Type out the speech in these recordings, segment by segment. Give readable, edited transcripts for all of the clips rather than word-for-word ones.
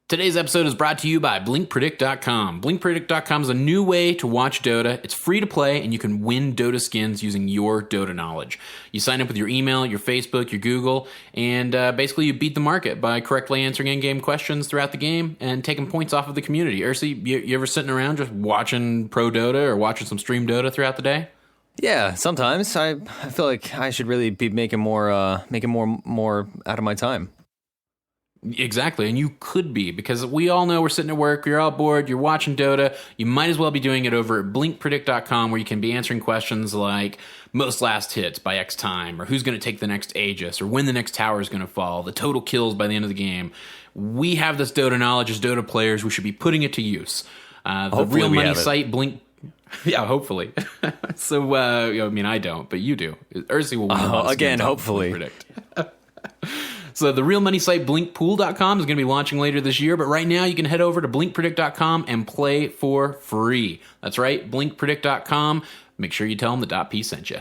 Today's episode is brought to you by BlinkPredict.com. BlinkPredict.com is a new way to watch Dota. It's free to play, and you can win Dota skins using your Dota knowledge. You sign up with your email, your Facebook, your Google, and basically you beat the market by correctly answering in-game questions throughout the game and taking points off of the community. Ursi, you ever sitting around just watching pro Dota or watching some stream Dota throughout the day? Yeah, sometimes. I feel like I should really be making more out of my time. Exactly, and you could be, because we all know we're sitting at work, you're all bored, you're watching Dota, you might as well be doing it over at BlinkPredict.com, where you can be answering questions like most last hits by X time, or who's going to take the next Aegis, or when the next tower is going to fall, the total kills by the end of the game. We have this Dota knowledge as Dota players, we should be putting it to use. The real money site, Blink... Yeah, hopefully. So, I mean, I don't, but you do. Ursi will win again, hopefully. Predict. So the real money site BlinkPool.com is going to be launching later this year, but right now you can head over to BlinkPredict.com and play for free. That's right, BlinkPredict.com. Make sure you tell them the DotP sent you.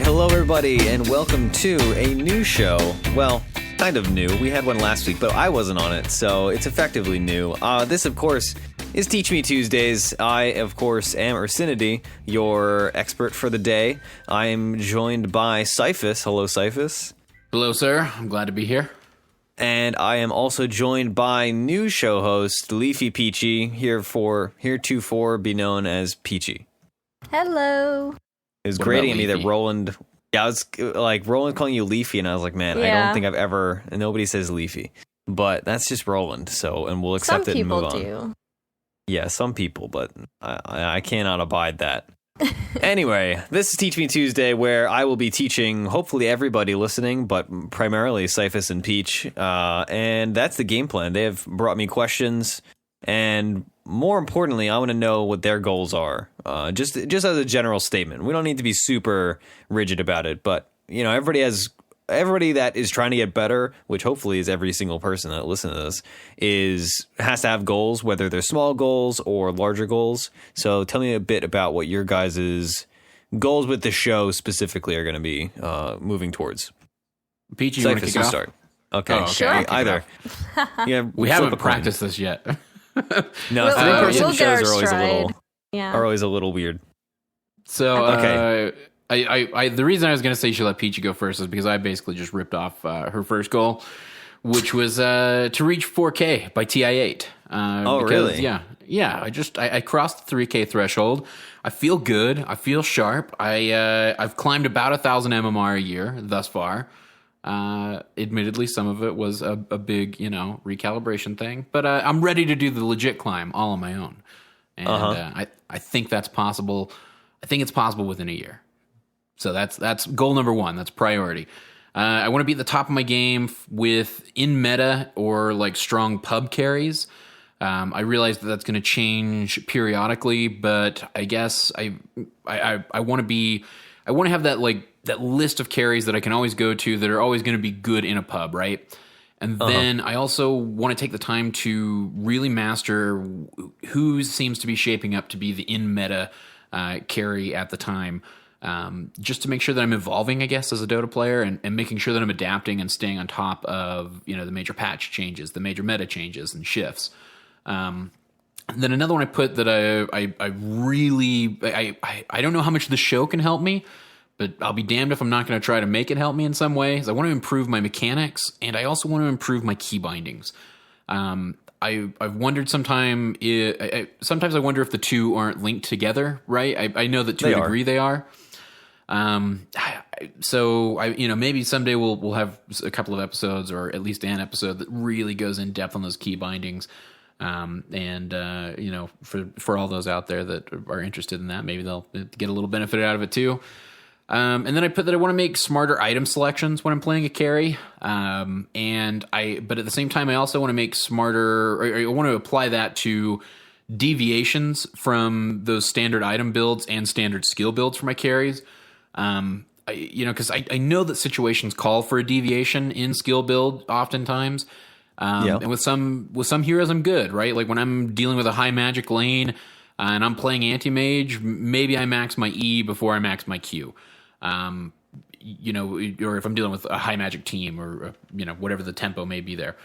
Hello everybody, and welcome to a new show. Well, kind of new. We had one last week, but I wasn't on it, so it's effectively new. This, of course, is Teach Me Tuesdays. I, of course, am Ursinity, your expert for the day. I am joined by Cyphus. Hello, Cyphus. Hello, sir. I'm glad to be here. And I am also joined by new show host LeafyPeachy, heretofore be known as Peachy. Hello. It was grating at me that Roland... Yeah, I was like, Roland calling you Leafy, and I was like, man, I don't think I've ever... Nobody says Leafy. But that's just Roland, and we'll accept it and move on. Some people do. Yeah, some people, but I cannot abide that. Anyway, this is Teach Me Tuesday, where I will be teaching, hopefully everybody listening, but primarily Cyphus and Peach. And that's the game plan. They have brought me questions, and... more importantly, I want to know what their goals are. Just as a general statement. We don't need to be super rigid about it, but you know, everybody that is trying to get better, which hopefully is every single person that listens to this, has to have goals, whether they're small goals or larger goals. So tell me a bit about what your guys' goals with the show specifically are going to be moving towards. Peachy, you want to kick it off? Okay, oh, okay. Sure. Either. Yeah, we haven't practiced this yet. No, three-person shows are always a little weird. So, okay. The reason I was going to say you should let Peachy go first is because I basically just ripped off her first goal, which was to reach 4K by TI8. Really? Yeah. I crossed the 3K threshold. I feel good. I feel sharp. I've climbed about 1,000 MMR a year thus far. Admittedly, some of it was a big, recalibration thing, but I'm ready to do the legit climb all on my own. And I think that's possible. I think it's possible within a year. So that's goal number one. That's priority. I want to be at the top of my game with in meta or like strong pub carries. I realize that's going to change periodically, but I guess I want to have that list of carries that I can always go to that are always going to be good in a pub, right? And then I also want to take the time to really master who seems to be shaping up to be the in-meta carry at the time, just to make sure that I'm evolving, I guess, as a Dota player and making sure that I'm adapting and staying on top of, the major patch changes, the major meta changes and shifts. Then another one I put that I really don't know how much the show can help me, but I'll be damned if I'm not going to try to make it help me in some ways. I want to improve my mechanics, and I also want to improve my key bindings. I've wondered sometimes I wonder if the two aren't linked together, right? I know that to a degree they are. So maybe someday we'll have a couple of episodes, or at least an episode that really goes in depth on those key bindings. For all those out there that are interested in that, maybe they'll get a little benefit out of it too. And then I put that I want to make smarter item selections when I'm playing a carry. But at the same time, I also want to make smarter, or I want to apply that to deviations from those standard item builds and standard skill builds for my carries. because I know that situations call for a deviation in skill build oftentimes. And with some heroes, I'm good, right? Like when I'm dealing with a high magic lane and I'm playing anti-mage, maybe I max my E before I max my Q. Or if I'm dealing with a high magic team or whatever the tempo may be there.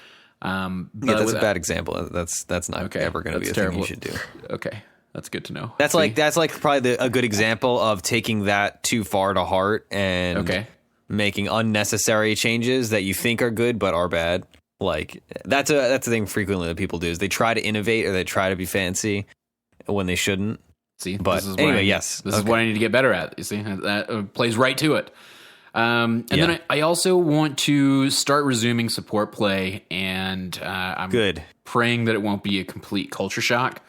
But that's a bad example. That's not ever going to be a thing you should do. Okay. That's good to know. That's probably a good example of taking that too far to heart and making unnecessary changes that you think are good but are bad. Like that's a thing frequently that people do is they try to innovate or they try to be fancy when they shouldn't. See, but this is anyway, this is what I need to get better at. You see, that plays right to it. Then I also want to start resuming support play, and I'm praying that it won't be a complete culture shock.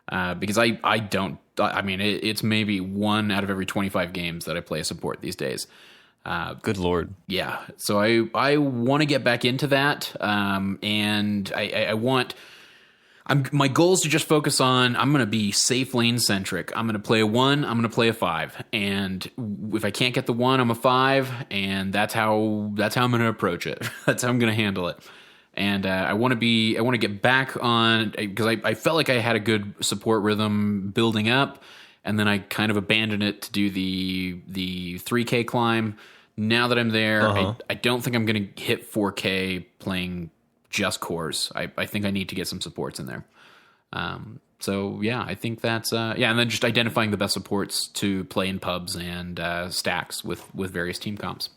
Because I don't, I mean, it's maybe 1 out of every 25 games that I play support these days. Good Lord. Yeah. So I want to get back into that. And my goal is to just focus on, I'm going to be safe lane centric. I'm going to play a 1, I'm going to play a 5. And if I can't get the 1, I'm a 5. And that's how I'm going to approach it. That's how I'm going to handle it. And I want to get back on, because I felt like I had a good support rhythm building up, and then I kind of abandoned it to do the 3K climb. Now that I'm there, I don't think I'm going to hit 4K playing just cores. I think I need to get some supports in there. So yeah, I think that's and then just identifying the best supports to play in pubs and stacks with various team comps.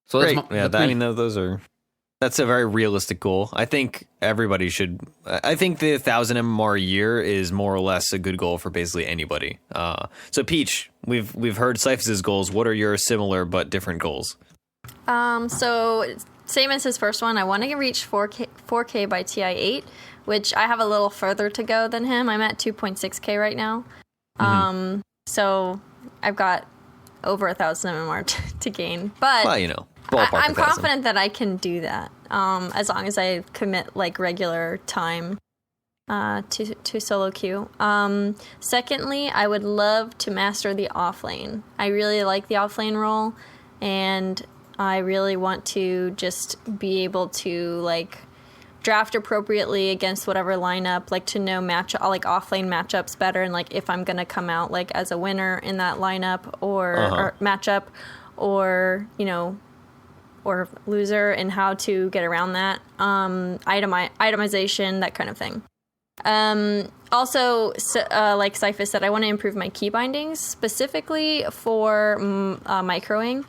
So that's a very realistic goal. I think everybody should. I think the 1,000 MMR a year is more or less a good goal for basically anybody. So Peach, we've heard Cyphus's goals. What are your similar but different goals? So same as his first one. I want to reach 4K by TI8, which I have a little further to go than him. I'm at 2.6K right now. So I've got over 1,000 MMR to gain. But I'm confident that I can do that, as long as I commit like regular time to solo queue. Secondly, I would love to master the offlane. I really like the offlane role, and I really want to just be able to like draft appropriately against whatever lineup, like to know offlane matchups better, and like if I'm gonna come out like as a winner in that lineup or matchup, or or loser, and how to get around that, itemization, that kind of thing. Also, like Cyphus said, I want to improve my key bindings, specifically for microing,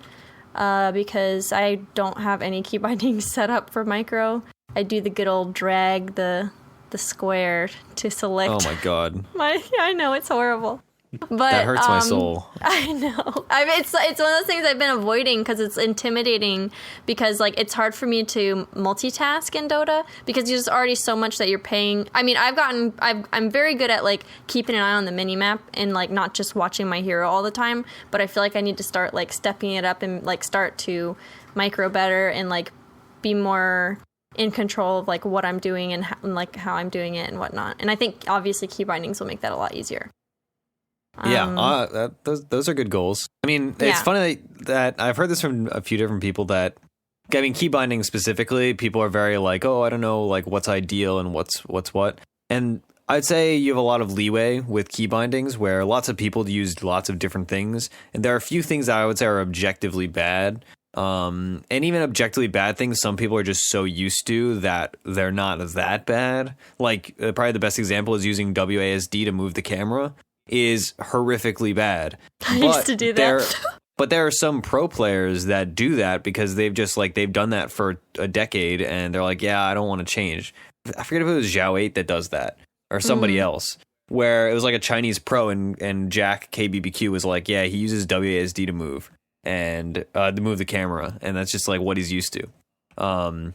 because I don't have any key bindings set up for micro. I do the good old drag the square to select. Oh my god. I know, it's horrible. But that hurts my soul. I know. I mean, it's one of those things I've been avoiding because it's intimidating. Because like it's hard for me to multitask in Dota because there's already so much that you're paying. I mean, I'm very good at like keeping an eye on the minimap and like not just watching my hero all the time. But I feel like I need to start like stepping it up and like start to micro better and like be more in control of like what I'm doing and like how I'm doing it and whatnot. And I think obviously key bindings will make that a lot easier. Those are good goals. I mean, it's funny that I've heard this from a few different people that, I mean, key binding specifically, people are very like, oh, I don't know, like what's ideal and what's what. And I'd say you have a lot of leeway with key bindings where lots of people use lots of different things. And there are a few things that I would say are objectively bad. And even objectively bad things, some people are just so used to that they're not that bad. Like probably the best example is using WASD to move the camera. Is horrifically bad. I used to do that. But there are some pro players that do that because they've done that for a decade and they're like, yeah, I don't want to change. I forget if it was Zhao 8 that does that or somebody else, where it was like a Chinese pro and Jack KBBQ was like, yeah, he uses WASD to move and to move the camera, and that's just like what he's used to.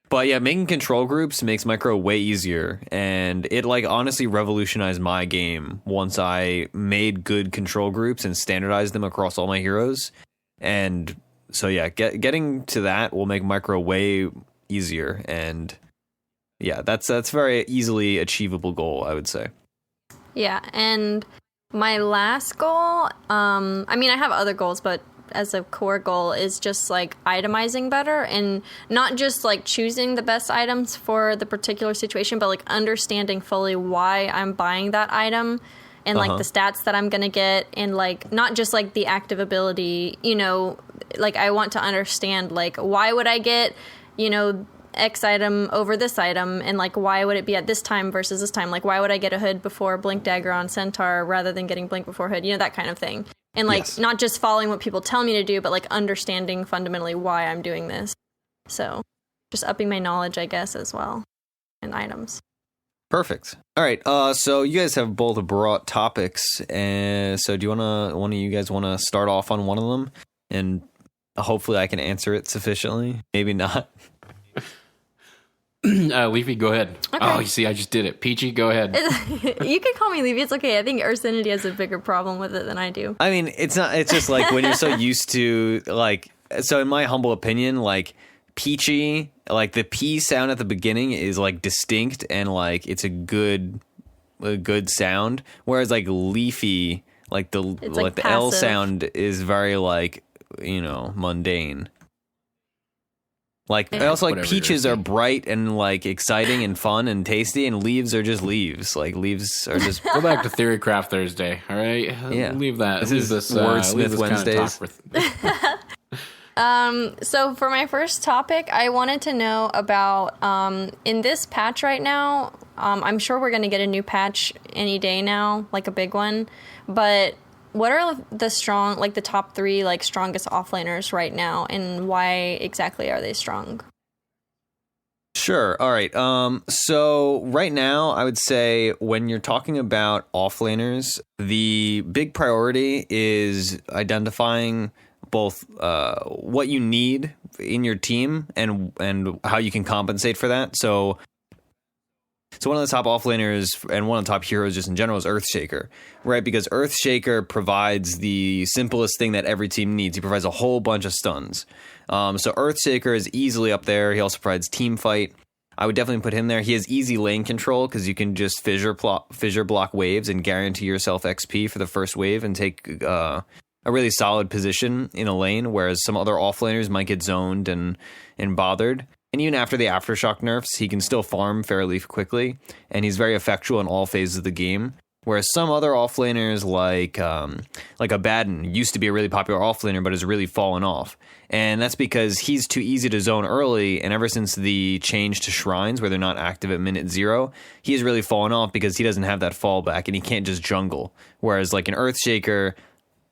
But yeah, making control groups makes micro way easier, and it like honestly revolutionized my game once I made good control groups and standardized them across all my heroes. And so yeah, getting to that will make micro way easier, and yeah, that's very easily achievable goal, I would say. Yeah, and My last goal, I mean, I have other goals, but as a core goal is just like itemizing better and not just like choosing the best items for the particular situation, but like understanding fully why I'm buying that item and like the stats that I'm going to get and like not just like the active ability, you know, like I want to understand like why would I get, you know, X item over this item and like why would it be at this time versus this time? Like why would I get a hood before Blink Dagger on Centaur rather than getting Blink before hood? You know, that kind of thing. And like not just following what people tell me to do, but like understanding fundamentally why I'm doing this. So just upping my knowledge, I guess, as well, and items. Perfect. All right. So you guys have both brought topics, and so do you one of you guys want to start off on one of them, and hopefully I can answer it sufficiently. Maybe not. Leafy, go ahead. Okay. Oh, you see, I just did it. Peachy, go ahead. You can call me Leafy. It's okay. I think Ursinity has a bigger problem with it than I do. I mean, it's not. It's just like when you're so used to like. So in my humble opinion, like Peachy, like the P sound at the beginning is like distinct and like it's a good sound, whereas like Leafy, like the L sound is very like, you know, mundane. Like I also like peaches are bright and like exciting and fun and tasty, and leaves are just leaves. Like leaves are just go back to Theorycraft Thursday. All right, yeah. Leave that. This is Wordsmith Wednesdays. So for my first topic, I wanted to know about in this patch right now. I'm sure we're going to get a new patch any day now, like a big one. But what are the top 3 like strongest offlaners right now, and why exactly are they strong? Sure. All right. So right now, I would say when you're talking about offlaners, the big priority is identifying both what you need in your team and how you can compensate for that. So one of the top offlaners and one of the top heroes just in general is Earthshaker, right? Because Earthshaker provides the simplest thing that every team needs. He provides a whole bunch of stuns. So Earthshaker is easily up there. He also provides team fight. I would definitely put him there. He has easy lane control because you can just fissure block waves and guarantee yourself XP for the first wave and take a really solid position in a lane, whereas some other offlaners might get zoned and bothered. And even after the Aftershock nerfs, he can still farm fairly quickly, and he's very effectual in all phases of the game. Whereas some other offlaners, like Abaddon, used to be a really popular offlaner, but has really fallen off. And that's because he's too easy to zone early, and ever since the change to Shrines, where they're not active at minute 0, he has really fallen off because he doesn't have that fallback, and he can't just jungle. Whereas like an Earthshaker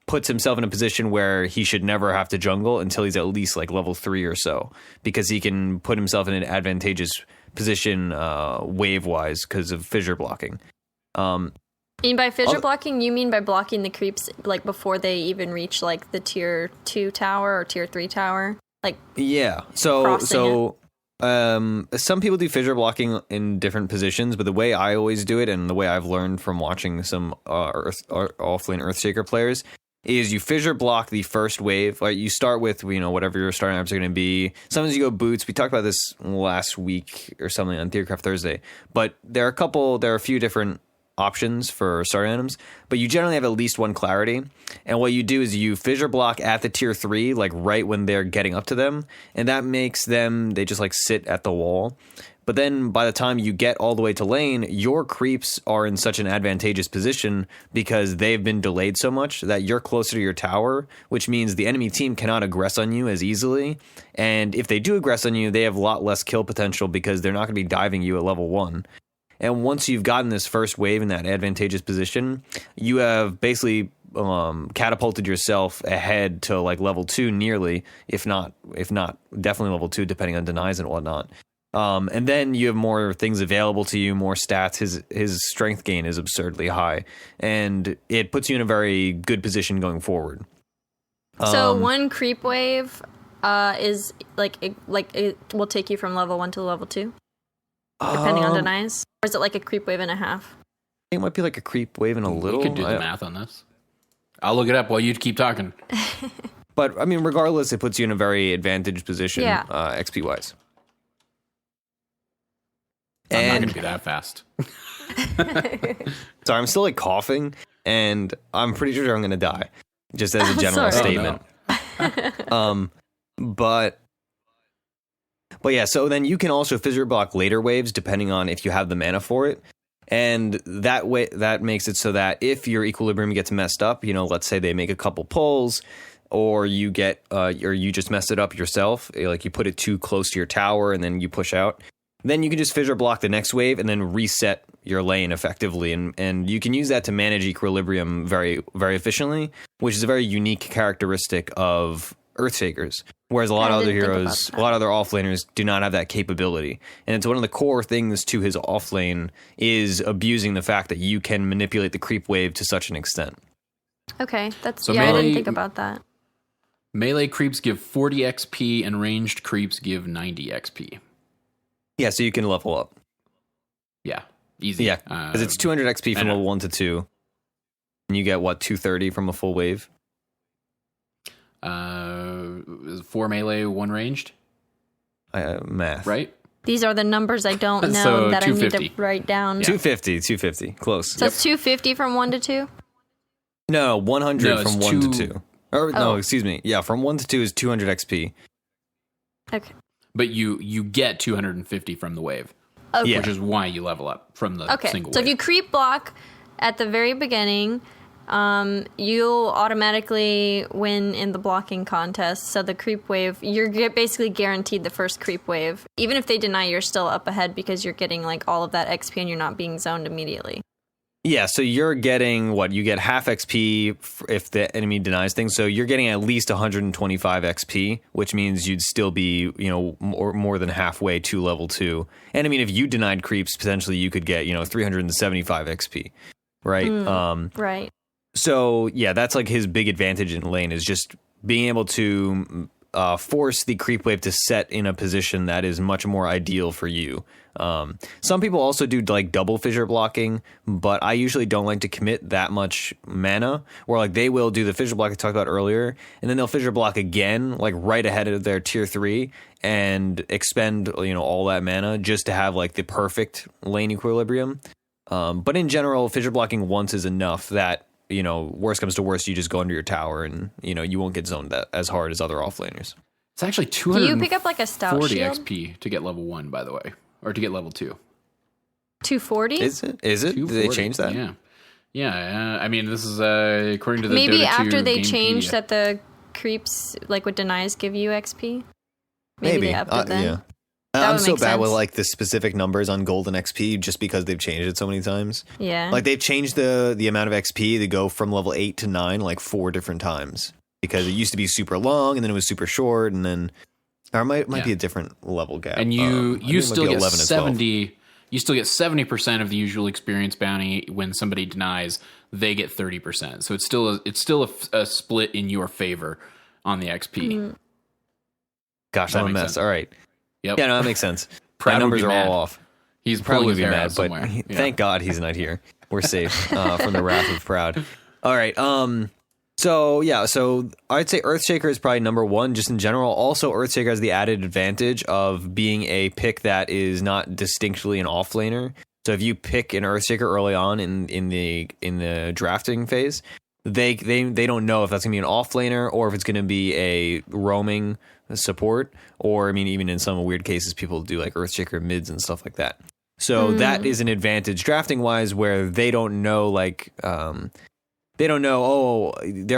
puts himself in a position where he should never have to jungle until he's at least like level 3 or so, because he can put himself in an advantageous position wave wise because of fissure blocking. And by fissure blocking, you mean by blocking the creeps like before they even reach like the tier 2 tower or tier 3 tower? Like yeah. So some people do fissure blocking in different positions, but the way I always do it and the way I've learned from watching some offlane Earthshaker players is you fissure block the first wave. Like you start with, you know, whatever your starting items are going to be. Sometimes you go boots. We talked about this last week or something on Theorycraft Thursday. But there are a few different options for starting items, but you generally have at least one clarity. And what you do is you fissure block at the tier 3, like right when they're getting up to them. And that makes them, they just like sit at the wall. But then by the time you get all the way to lane, your creeps are in such an advantageous position because they've been delayed so much that you're closer to your tower, which means the enemy team cannot aggress on you as easily. And if they do aggress on you, they have a lot less kill potential because they're not going to be diving you at level 1. And once you've gotten this first wave in that advantageous position, you have basically catapulted yourself ahead to like level 2 nearly, if not definitely level 2, depending on denies and whatnot. And then you have more things available to you, more stats. His strength gain is absurdly high, and it puts you in a very good position going forward. So one creep wave is it will take you from level 1 to level 2, depending on denies, or is it like a creep wave and a half? I think it might be like a creep wave and a little. You could do the math on this. I'll look it up while you keep talking. But I mean, regardless, it puts you in a very advantaged position, XP wise. I'm not And going to be that fast. sorry, I'm still like coughing, and I'm pretty sure I'm going to die, just as a general Sorry. statement. But yeah, so then you can also fissure block later waves depending on if you have the mana for it. And that way, that makes it so that if your equilibrium gets messed up, let's say they make a couple pulls, or you get, or you just messed it up yourself, like you put it too close to your tower and then you push out, then you can just fissure block the next wave and then reset your lane effectively. And you can use that to manage equilibrium very, very efficiently, which is a very unique characteristic of Earthshakers. Whereas a lot of other heroes, a lot of other offlaners do not have that capability. And it's one of the core things to his offlane is abusing the fact that you can manipulate the creep wave to such an extent. Okay, that's So I melee- didn't think about that. Melee creeps give 40 XP and ranged creeps give 90 XP. Yeah, so you can level up. Yeah, easy. Yeah, because it's 200 XP from level 1 to 2. And you get, 230 from a full wave? 4 melee, 1 ranged. Math. Right? These are the numbers I don't know So that I need 250. to write down. Yeah. 250. Close. So it's 250 from 1 to 2? No, 100 No, from it's 1 to 2. 2. Or, no, excuse me. Yeah, from 1 to 2 is 200 XP. Okay. But you get 250 from the wave, Okay. Yeah. which is why you level up from the Okay. single So wave. if you creep block at the very beginning, you'll automatically win in the blocking contest. So the creep wave, basically guaranteed the first creep wave. Even if they deny, you're still up ahead because you're getting like all of that XP and you're not being zoned immediately. Yeah, so you're getting, you get half XP if the enemy denies things. So you're getting at least 125 XP, which means you'd still be, more than halfway to level 2. And I mean, if you denied creeps, potentially you could get, 375 XP, right? Right. So yeah, that's like his big advantage in lane is just being able to force the creep wave to set in a position that is much more ideal for you. Some people also do like double fissure blocking, but I usually don't like to commit that much mana. Where like they will do the fissure block I talked about earlier, and then they'll fissure block again, like right ahead of their tier 3, and expend all that mana just to have like the perfect lane equilibrium. But in general, fissure blocking once is enough that worst comes to worst, you just go under your tower and, you won't get zoned that as hard as other offlaners. It's actually Do 240 you pick up like a stout shield? XP to get level 1, by the way. Or to get level 2. 240? Is it? Did they change that? Yeah. Yeah, I mean, this is according to the Maybe Dota 2 after they Gamepedia. changed that the creeps, like with denies, give you XP? Maybe. They upped it then. Yeah. That I'm would so make bad with sense. like the specific numbers on golden XP just because they've changed it so many times. Yeah. Like they've changed the amount of XP to go from level 8 to 9 like 4 different times because it used to be super long and then it was super short and then or it might be a different level gap. And I you think it might still be get 11 as well. 70. You still get 70% of the usual experience bounty when somebody denies. They get 30%. So it's still a split in your favor on the XP. Gosh, That I'm a makes mess. sense. All right. Yep. Yeah, no, that makes sense. Proud My would numbers be are mad. all off. He's Probably pulling would be his hair mad, out but somewhere. Yeah. thank God he's not here. We're safe from the wrath of Proud. All right. So I'd say Earthshaker is probably number 1 just in general. Also, Earthshaker has the added advantage of being a pick that is not distinctly an offlaner. So if you pick an Earthshaker early on in the drafting phase, they don't know if that's gonna be an offlaner or if it's gonna be a roaming support, or I mean even in some weird cases people do like Earthshaker mids and stuff like that. So that is an advantage drafting wise where they don't know they're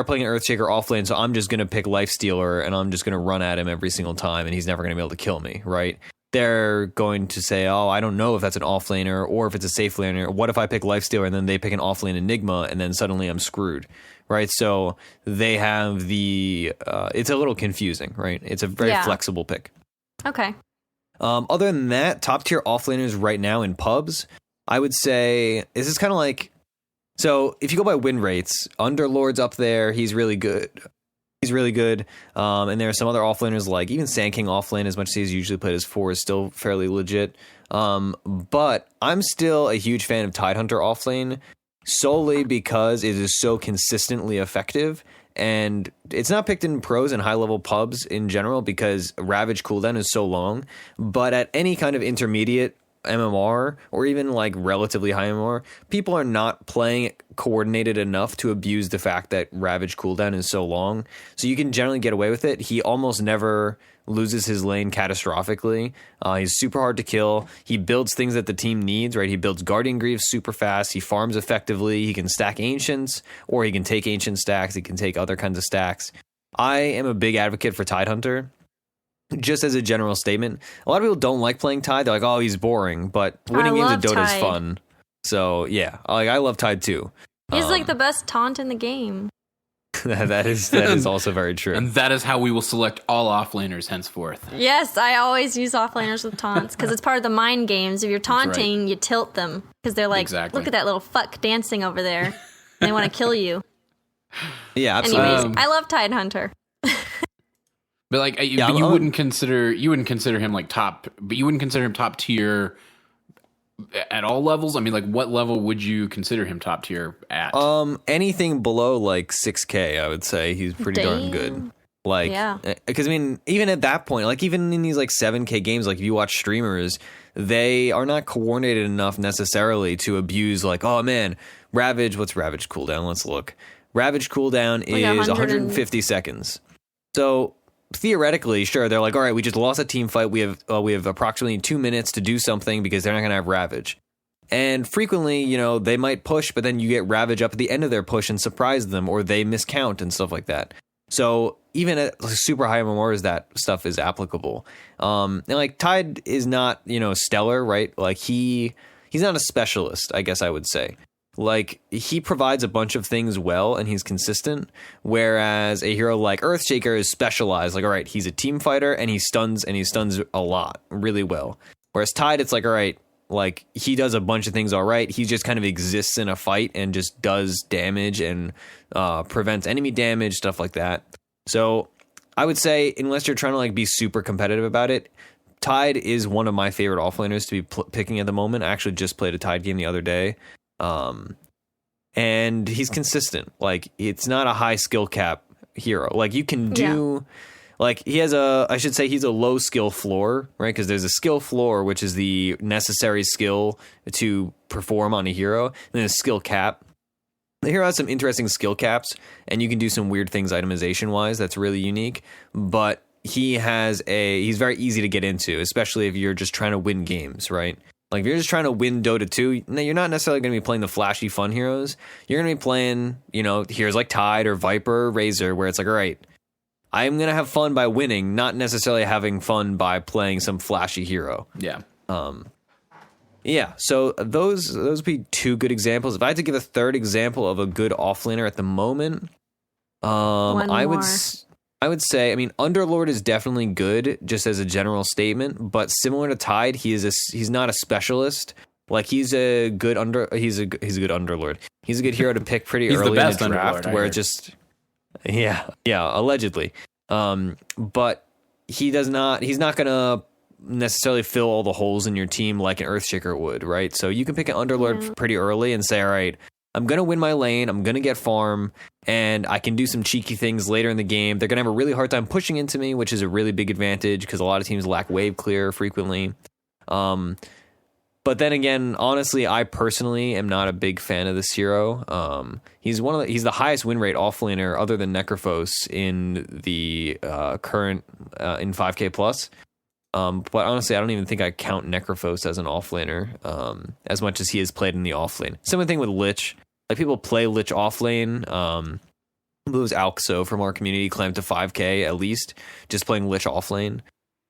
playing an Earthshaker offlane, so I'm just going to pick Lifestealer and I'm just going to run at him every single time and he's never going to be able to kill me, right? They're going to say, I don't know if that's an offlaner or if it's a safe laner. What if I pick Lifestealer and then they pick an offlane Enigma and then suddenly I'm screwed, right? So they have it's a little confusing, right? It's a very flexible pick. Okay. Other than that, top tier offlaners right now in pubs, I would say this is kind of like, so if you go by win rates, Underlord's up there. He's really good. And there are some other offlaners like even Sand King offlane, as much as he's usually played as 4, is still fairly legit. But I'm still a huge fan of Tidehunter offlane solely because it is so consistently effective. And it's not picked in pros and high level pubs in general because Ravage cooldown is so long. But at any kind of intermediate MMR or even like relatively high MMR, people are not playing coordinated enough to abuse the fact that Ravage cooldown is so long. So you can generally get away with it. He almost never loses his lane catastrophically. He's super hard to kill. He builds things that the team needs, right? He builds Guardian Greaves super fast. He farms effectively. He can stack Ancients, or he can take Ancient stacks. He can take other kinds of stacks. I am a big advocate for Tidehunter. Just as a general statement, a lot of people don't like playing Tide. They're like, oh, he's boring. But winning games of Dota is fun. So, yeah, I love Tide too. He's like the best taunt in the game. that is also very true. And that is how we will select all offlaners henceforth. Yes, I always use offlaners with taunts because it's part of the mind games. If you're taunting, you tilt them because they're like, look at that little fuck dancing over there. They want to kill you. Yeah, absolutely. Anyways, I love Tidehunter. But like, but you wouldn't consider him like top, but you wouldn't consider him top tier at all levels. I mean, like, what level would you consider him top tier at? Anything below like 6K, I would say he's pretty darn good. Like, because I mean, even at that point, like even in these like 7K games, like if you watch streamers, they are not coordinated enough necessarily to abuse like, oh man, Ravage. What's Ravage cooldown? Let's look. Ravage cooldown is 150 seconds. So theoretically, sure, they're like, all right, we just lost a team fight. We have approximately 2 minutes to do something because they're not going to have Ravage. And frequently, you know, they might push, but then you get Ravage up at the end of their push and surprise them, or they miscount and stuff like that. So even at super high MMRs, that stuff is applicable. And like Tide is not, you know, stellar, right? Like he's not a specialist, I guess I would say. Like, he provides a bunch of things well, and he's consistent, whereas a hero like Earthshaker is specialized. Like, all right, he's a team fighter, and he stuns a lot, really well. Whereas Tide, it's like, all right, like, he does a bunch of things all right. He just kind of exists in a fight and just does damage and prevents enemy damage, stuff like that. So, I would say, unless you're trying to, like, be super competitive about it, Tide is one of my favorite offlaners to be picking at the moment. I actually just played a Tide game the other day. And he's consistent. Like, it's not a high skill cap hero. Like, you can do, like, he's a low skill floor, right? Because there's a skill floor, which is the necessary skill to perform on a hero, and then a skill cap. The hero has some interesting skill caps, and you can do some weird things itemization wise that's really unique, but he's very easy to get into, especially if you're just trying to win games, right? Like, if you're just trying to win Dota 2, you're not necessarily going to be playing the flashy fun heroes. You're going to be playing, you know, heroes like Tide or Viper or Razor, where it's like, all right, I'm going to have fun by winning, not necessarily having fun by playing some flashy hero. Yeah. Yeah, so those would be two good examples. If I had to give a third example of a good offlaner at the moment, I would say, I mean, Underlord is definitely good, just as a general statement. But similar to Tide, he's not a specialist. Like, he's a good Underlord. He's a good hero to pick pretty early in the draft, where it just, allegedly. But he's not gonna necessarily fill all the holes in your team like an Earthshaker would, right? So you can pick an Underlord pretty early and say, all right, I'm going to win my lane, I'm going to get farm, and I can do some cheeky things later in the game. They're going to have a really hard time pushing into me, which is a really big advantage because a lot of teams lack wave clear frequently. But then again, honestly, I personally am not a big fan of this hero. He's the highest win rate offlaner other than Necrophos in the current in 5K plus. But honestly, I don't even think I count Necrophos as an offlaner, as much as he has played in the offlane. Similar thing with Lich. Like, people play Lich offlane. Lose Alxo from our community climbed to 5K at least, just playing Lich offlane.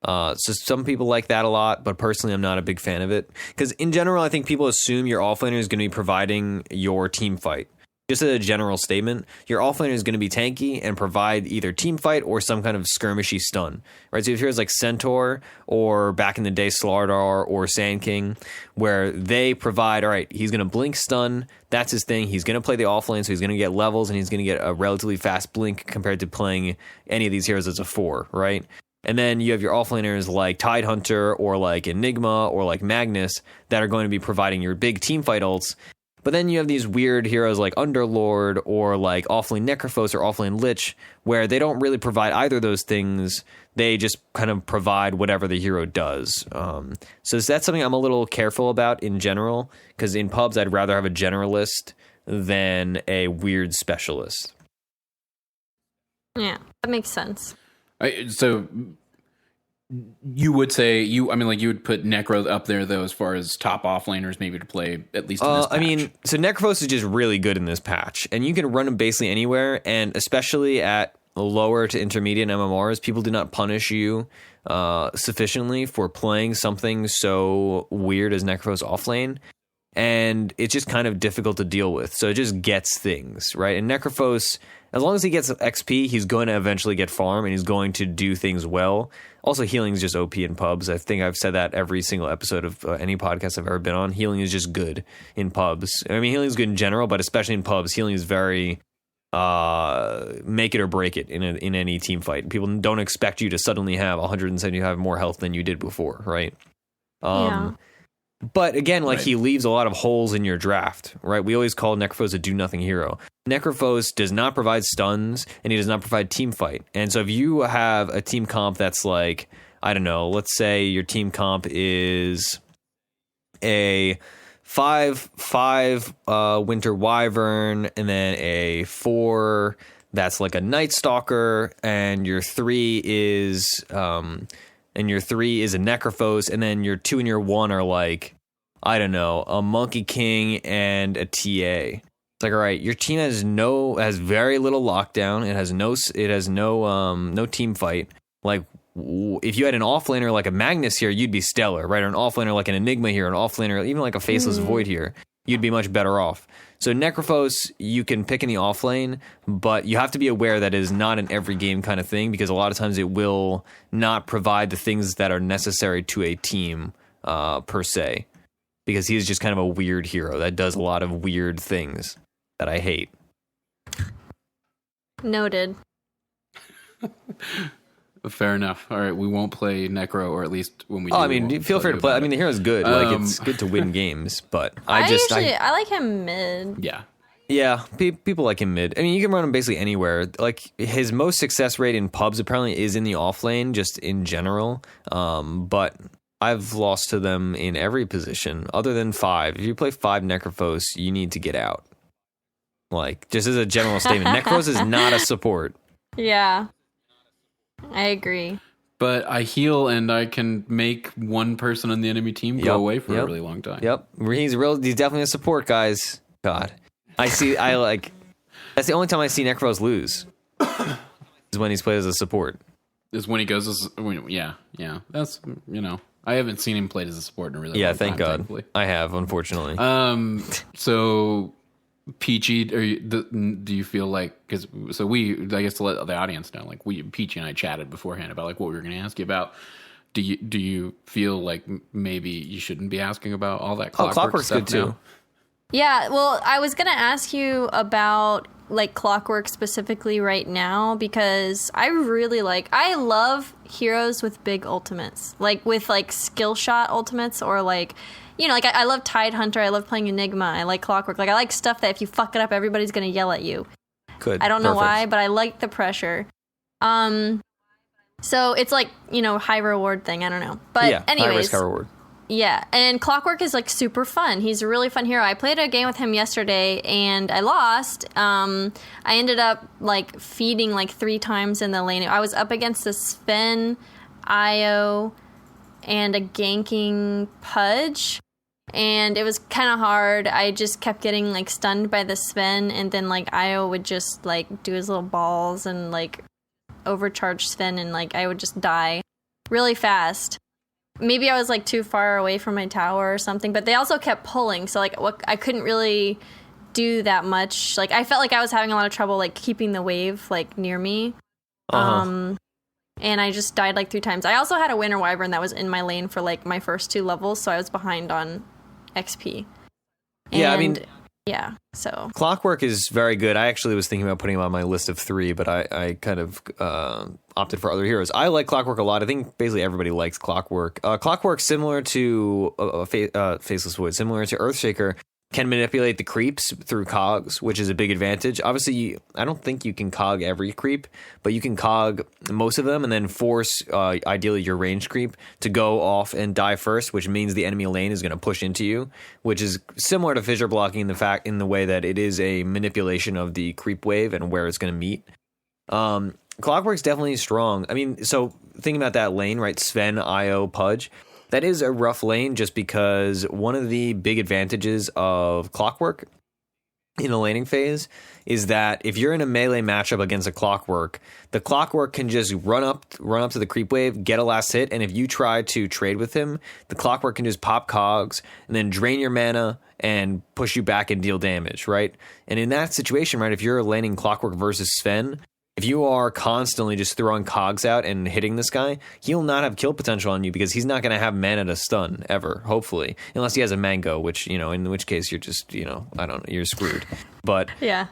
So some people like that a lot, but personally, I'm not a big fan of it. Because in general, I think people assume your offlaner is going to be providing your team fight. Just as a general statement, your offlaner is going to be tanky and provide either team fight or some kind of skirmishy stun, right? So if heroes like Centaur or back in the day Slardar or Sand King, where they provide, all right, he's going to blink stun, that's his thing. He's going to play the offlane, so he's going to get levels and he's going to get a relatively fast blink compared to playing any of these heroes as a 4, right? And then you have your offlaners like Tidehunter or like Enigma or like Magnus that are going to be providing your big team fight ults. But then you have these weird heroes like Underlord or like Offlane Necrophos or Offlane Lich, where they don't really provide either of those things. They just kind of provide whatever the hero does. So that's something I'm a little careful about in general, because in pubs I'd rather have a generalist than a weird specialist. Yeah, that makes sense. So you would say you would put Necro up there though, as far as top offlaners maybe to play at least in this patch. So Necrophos is just really good in this patch, and you can run him basically anywhere, and especially at lower to intermediate MMRs, people do not punish you sufficiently for playing something so weird as Necrophos offlane, and it's just kind of difficult to deal with. So it just gets things, right? And Necrophos, as long as he gets XP, he's going to eventually get farm, and he's going to do things well. Also, healing is just OP in pubs. I think I've said that every single episode of any podcast I've ever been on. Healing is just good in pubs. I mean, healing is good in general, but especially in pubs, healing is very make it or break it in any team fight. People don't expect you to suddenly have 175 more health than you did before, right? Yeah. But again, like, he leaves a lot of holes in your draft, right? We always call Necrophos a do-nothing hero. Necrophos does not provide stuns, and he does not provide team fight. And so if you have a team comp that's like, I don't know, let's say your team comp is a 5/5 Winter Wyvern, and then a 4 that's like a Night Stalker, and your 3 is a Necrophos, and then your 2 and your 1 are like, I don't know, a Monkey King and a TA. It's like, all right, your team has very little lockdown. It has no team fight. Like, if you had an offlaner like a Magnus here, you'd be stellar, right? Or an offlaner like an Enigma here, an offlaner, even like a Faceless Void here, you'd be much better off. So Necrophos, you can pick in the offlane, but you have to be aware that it is not an every game kind of thing, because a lot of times it will not provide the things that are necessary to a team per se, because he is just kind of a weird hero that does a lot of weird things that I hate. Noted. Fair enough. All right, we won't play Necro, or at least when we do. I mean, feel free to play. I mean, the hero's good. Like, it's good to win games, but I like him mid. Yeah, people like him mid. I mean, you can run him basically anywhere. Like, his most success rate in pubs apparently is in the offlane, just in general. But I've lost to them in every position other than 5. If you play 5 Necrophos, you need to get out. Like, just as a general statement, Necrophos is not a support. Yeah, I agree. But I heal, and I can make one person on the enemy team go away for a really long time. Yep, he's definitely a support, guys. God, that's the only time I see Necrophos lose. Is when he's played as a support. Is when he goes as That's, I haven't seen him played as a support in a really long time. Yeah, thank God. Thankfully. I have, unfortunately. So Peachy, do you feel like, I guess to let the audience know, like, Peachy and I chatted beforehand about like what we were going to ask you about. Do you feel like maybe you shouldn't be asking about all that Clockwerk stuff good too? now? Yeah, well, I was gonna ask you about like Clockwerk specifically right now, because I love heroes with big ultimates, like with like skill shot ultimates, or like, like I love Tidehunter, I love playing Enigma, I like Clockwerk, like I like stuff that if you fuck it up, everybody's gonna yell at you. Good. I don't know why, but I like the pressure. So it's like, high reward thing, I don't know. But yeah, anyways. high risk, high reward. Yeah, and Clockwerk is like super fun. He's a really fun hero. I played a game with him yesterday and I lost. I ended up like feeding like 3 times in the lane. I was up against a Sven, Io, and a ganking Pudge, and it was kind of hard. I just kept getting like stunned by the Sven, and then like Io would just like do his little balls and like overcharge Sven, and like I would just die really fast. Maybe I was like too far away from my tower or something, but they also kept pulling, so like I couldn't really do that much. Like I felt like I was having a lot of trouble like keeping the wave like near me. And I just died like 3 times. I also had a Winter Wyvern that was in my lane for like my first 2 levels, so I was behind on XP. Yeah, I mean, yeah, so Clockwerk is very good. I actually was thinking about putting him on my list of 3, but I kind of opted for other heroes. I like Clockwerk a lot. I think basically everybody likes Clockwerk. Clockwerk, similar to Faceless Void, similar to Earthshaker, can manipulate the creeps through cogs, which is a big advantage. Obviously, I don't think you can cog every creep, but you can cog most of them and then force, ideally, your ranged creep to go off and die first, which means the enemy lane is going to push into you, which is similar to fissure blocking in the way that it is a manipulation of the creep wave and where it's going to meet. Clockwerk's definitely strong. I mean, so thinking about that lane, right? Sven, Io, Pudge. That is a rough lane just because one of the big advantages of Clockwerk in a laning phase is that if you're in a melee matchup against a Clockwerk, the Clockwerk can just run up to the creep wave, get a last hit, and if you try to trade with him, the Clockwerk can just pop cogs and then drain your mana and push you back and deal damage, right? And in that situation, right, if you're laning Clockwerk versus Sven, if you are constantly just throwing cogs out and hitting this guy, he'll not have kill potential on you because he's not going to have mana to stun ever, hopefully. Unless he has a mango, which, in which case you're just, I don't know, you're screwed. But yeah.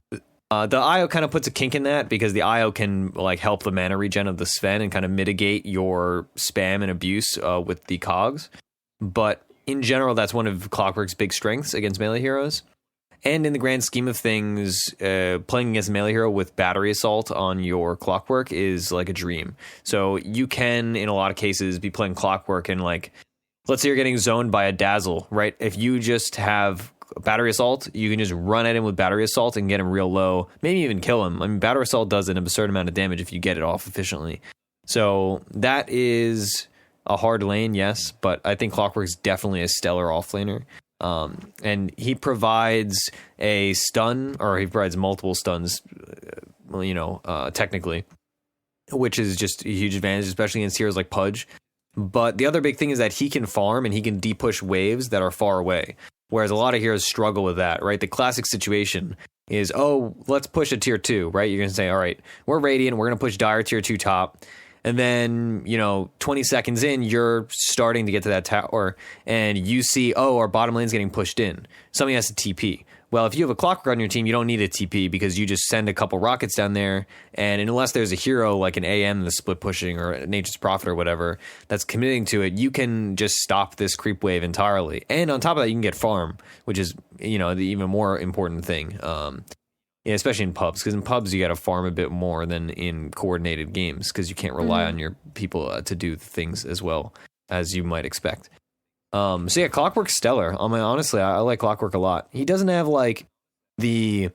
The IO kind of puts a kink in that because the IO can help the mana regen of the Sven and kind of mitigate your spam and abuse with the cogs. But in general, that's one of Clockwerk's big strengths against melee heroes. And in the grand scheme of things, playing against a melee hero with battery assault on your Clockwerk is like a dream. So you can, in a lot of cases, be playing Clockwerk and let's say you're getting zoned by a dazzle, right? If you just have battery assault, you can just run at him with battery assault and get him real low, maybe even kill him. I mean, battery assault does an absurd amount of damage if you get it off efficiently. So that is a hard lane, yes, but I think Clockwerk's definitely a stellar offlaner. And he provides a stun, or he provides multiple stuns, technically, which is just a huge advantage, especially against heroes like Pudge. But the other big thing is that he can farm and he can depush waves that are far away, whereas a lot of heroes struggle with that, right? The classic situation is, let's push a tier 2, right? You're going to say, all right, we're Radiant, we're going to push Dire tier 2 top. And then, 20 seconds in, you're starting to get to that tower and you see, our bottom lane's getting pushed in. Somebody has to TP. Well, if you have a Clockwerk on your team, you don't need a TP because you just send a couple rockets down there. And unless there's a hero like an AM that's split pushing or Nature's Prophet or whatever that's committing to it, you can just stop this creep wave entirely. And on top of that, you can get farm, which is, the even more important thing. Yeah, especially in pubs, because in pubs you got to farm a bit more than in coordinated games because you can't rely on your people to do things as well as you might expect. So yeah, Clockwerk's stellar. I mean, honestly, I like Clockwerk a lot. He doesn't have the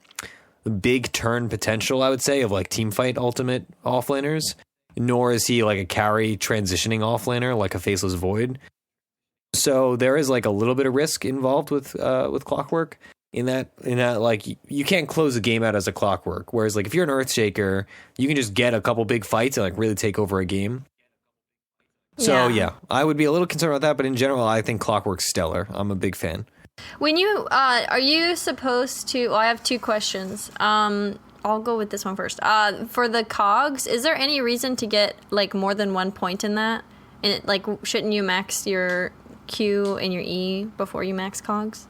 big turn potential, I would say, of teamfight ultimate offlaners, nor is he a carry transitioning offlaner like a Faceless Void. So there is a little bit of risk involved with Clockwerk. In that, you can't close a game out as a Clockwerk. Whereas, if you're an Earthshaker, you can just get a couple big fights and really take over a game. So yeah, I would be a little concerned about that. But in general, I think Clockwerk's stellar. I'm a big fan. When you are you supposed to? Well, I have two questions. I'll go with this one first. For the cogs, is there any reason to get more than 1 point in that? And shouldn't you max your Q and your E before you max cogs?